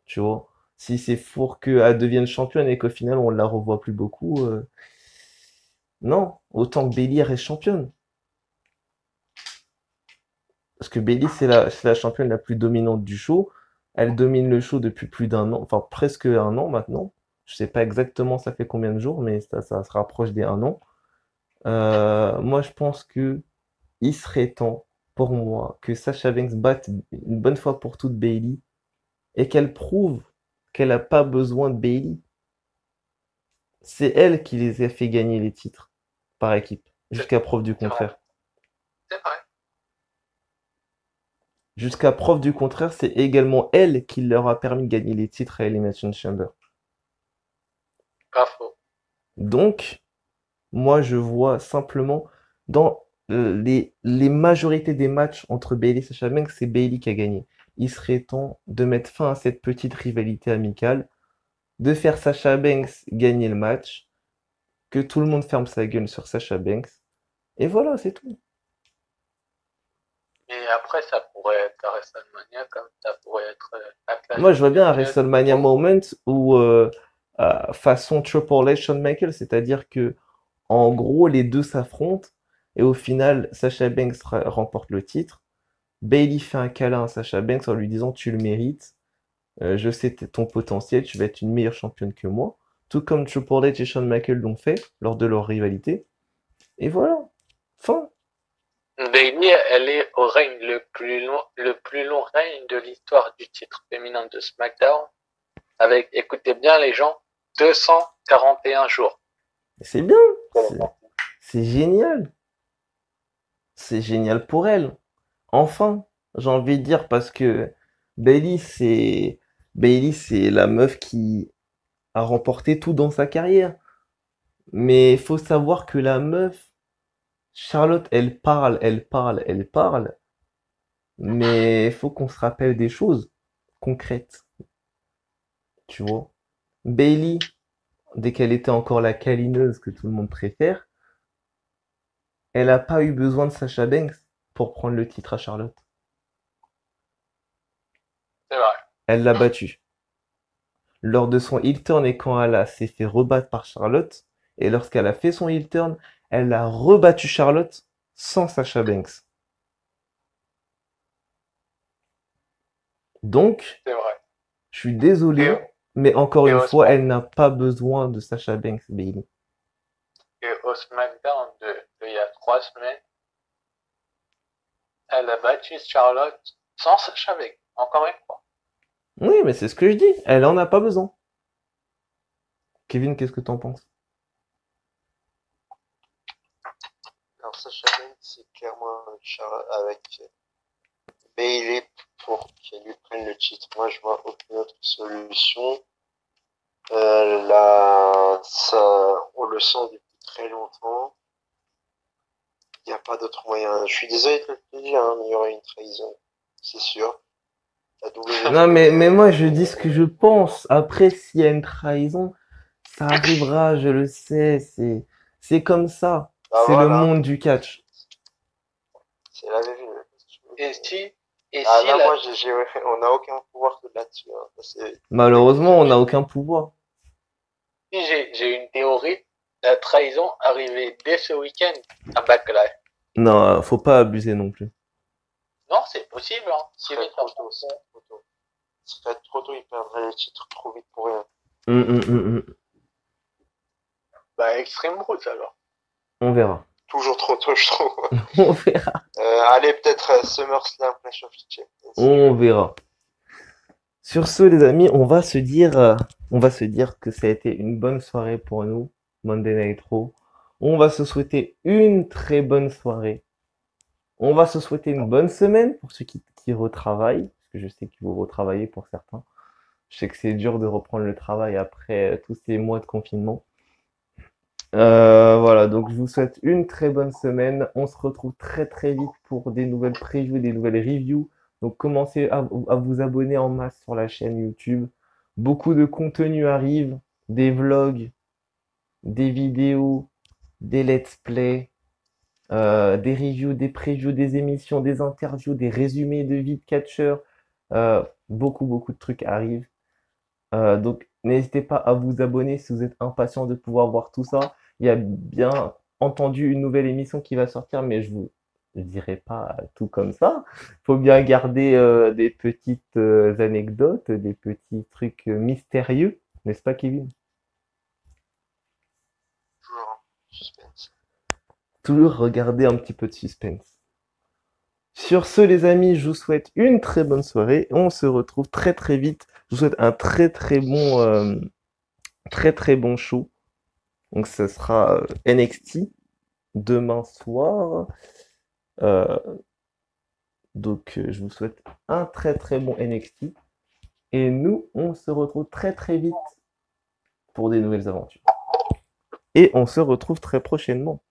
Tu vois? Si c'est pour qu'elle devienne championne et qu'au final on la revoit plus beaucoup, non, autant que Bailey reste championne. Parce que Bailey, c'est la championne la plus dominante du show. Elle domine le show depuis plus d'un an, enfin presque un an maintenant. Je sais pas exactement ça fait combien de jours, mais ça se rapproche des un an. Moi, je pense que il serait temps pour moi que Sasha Banks batte une bonne fois pour toutes Bailey et qu'elle prouve qu'elle n'a pas besoin de Bailey. C'est elle qui les a fait gagner les titres par équipe, C'est jusqu'à preuve du c'est vrai. contraire. C'est vrai. Jusqu'à preuve du contraire, c'est également elle qui leur a permis de gagner les titres à Elimination Chamber. Pas faux. Donc, moi, je vois simplement dans les majorités des matchs entre Bailey et Sasha Banks, c'est Bailey qui a gagné. Il serait temps de mettre fin à cette petite rivalité amicale, de faire Sasha Banks gagner le match, que tout le monde ferme sa gueule sur Sasha Banks, et voilà, c'est tout. Et après, ça pourrait être à WrestleMania, comme ça pourrait être la clash Moi, je vois bien un royale. WrestleMania moment où, façon Triple H, Shawn Michaels, c'est-à-dire que en gros, les deux s'affrontent et au final, Sasha Banks remporte le titre. Bailey fait un câlin à Sasha Banks en lui disant tu le mérites, je sais ton potentiel, tu vas être une meilleure championne que moi. Tout comme Triple H et Shawn Michaels l'ont fait lors de leur rivalité. Et voilà, fin. Bailey, elle est au règne le plus long règne de l'histoire du titre féminin de SmackDown, avec, écoutez bien les gens, 241 jours. C'est bien. C'est génial. C'est génial pour elle. Enfin, j'ai envie de dire parce que Bailey, c'est la meuf qui a remporté tout dans sa carrière. Mais il faut savoir que la meuf, Charlotte, elle parle, elle parle, elle parle. Mais il faut qu'on se rappelle des choses concrètes, tu vois. Bailey, dès qu'elle était encore la câlineuse que tout le monde préfère, elle n'a pas eu besoin de Sasha Banks pour prendre le titre à Charlotte. C'est vrai. Elle l'a battue. Lors de son heel turn et quand elle s'est fait rebattre par Charlotte, et lorsqu'elle a fait son heel turn, elle a rebattu Charlotte sans Sasha Banks. Donc, C'est vrai. je suis désolé, mais encore et une au fois, Smack- elle n'a pas besoin de Sasha Banks, Bailey. Et au SmackDown il y a 3 semaines, elle a battu Charlotte sans Sasha Banks. Encore une fois. Oui, mais c'est ce que je dis. Elle en a pas besoin. Kevin, qu'est-ce que t'en penses? Alors Sasha Banks, c'est clairement avec Bailey pour qu'elle lui prenne le titre. Moi, je vois aucune autre solution. Là, ça, on le sent depuis très longtemps. Il n'y a pas d'autre moyen. Je suis désolé de le dire, hein, mais il y aura une trahison, c'est sûr. Non, mais moi, je dis ce que je pense. Après, s'il y a une trahison, ça arrivera, je le sais. C'est comme ça. Bah, C'est voilà. le monde du catch. C'est la vérité. Là, moi, on n'a aucun pouvoir que là-dessus. Hein. Malheureusement, on n'a aucun pouvoir. J'ai une théorie. La trahison arrivait dès ce week-end à Backlash. Non, faut pas abuser non plus. Non, c'est possible. Hein. Ce serait trop tôt. Ce serait trop tôt, il perdrait le titre trop vite pour rien. Bah, Extreme Rules alors. On verra. Toujours trop tôt, je trouve. On verra. Allez, peut-être SummerSlam, Clash of Champions. On verra. Sur ce, les amis, on va se dire que ça a été une bonne soirée pour nous, Monday Night Raw. On va se souhaiter une très bonne soirée. On va se souhaiter une bonne semaine pour ceux qui retravaillent, parce que je sais que vous retravaillez pour certains. Je sais que c'est dur de reprendre le travail après tous ces mois de confinement. Voilà, donc je vous souhaite une très bonne semaine. On se retrouve très très vite pour des nouvelles previews, des nouvelles reviews. Donc commencez à vous abonner en masse sur la chaîne YouTube. Beaucoup de contenu arrive, des vlogs, des vidéos, des let's play, des reviews, des previews, des émissions, des interviews, des résumés de vie de catcheurs. Beaucoup de trucs arrivent. Donc n'hésitez pas à vous abonner si vous êtes impatient de pouvoir voir tout ça. Il y a bien entendu une nouvelle émission qui va sortir, mais je dirai pas tout comme ça. Faut bien garder des petites anecdotes, des petits trucs mystérieux, n'est-ce pas, Kevin? Toujours un suspense. Toujours regarder un petit peu de suspense. Sur ce, les amis, je vous souhaite une très bonne soirée. On se retrouve très très vite. Je vous souhaite un très très bon show. Donc ce sera NXT demain soir. Donc je vous souhaite un très très bon NXT. Et nous, on se retrouve très très vite pour des nouvelles aventures. Et on se retrouve très prochainement.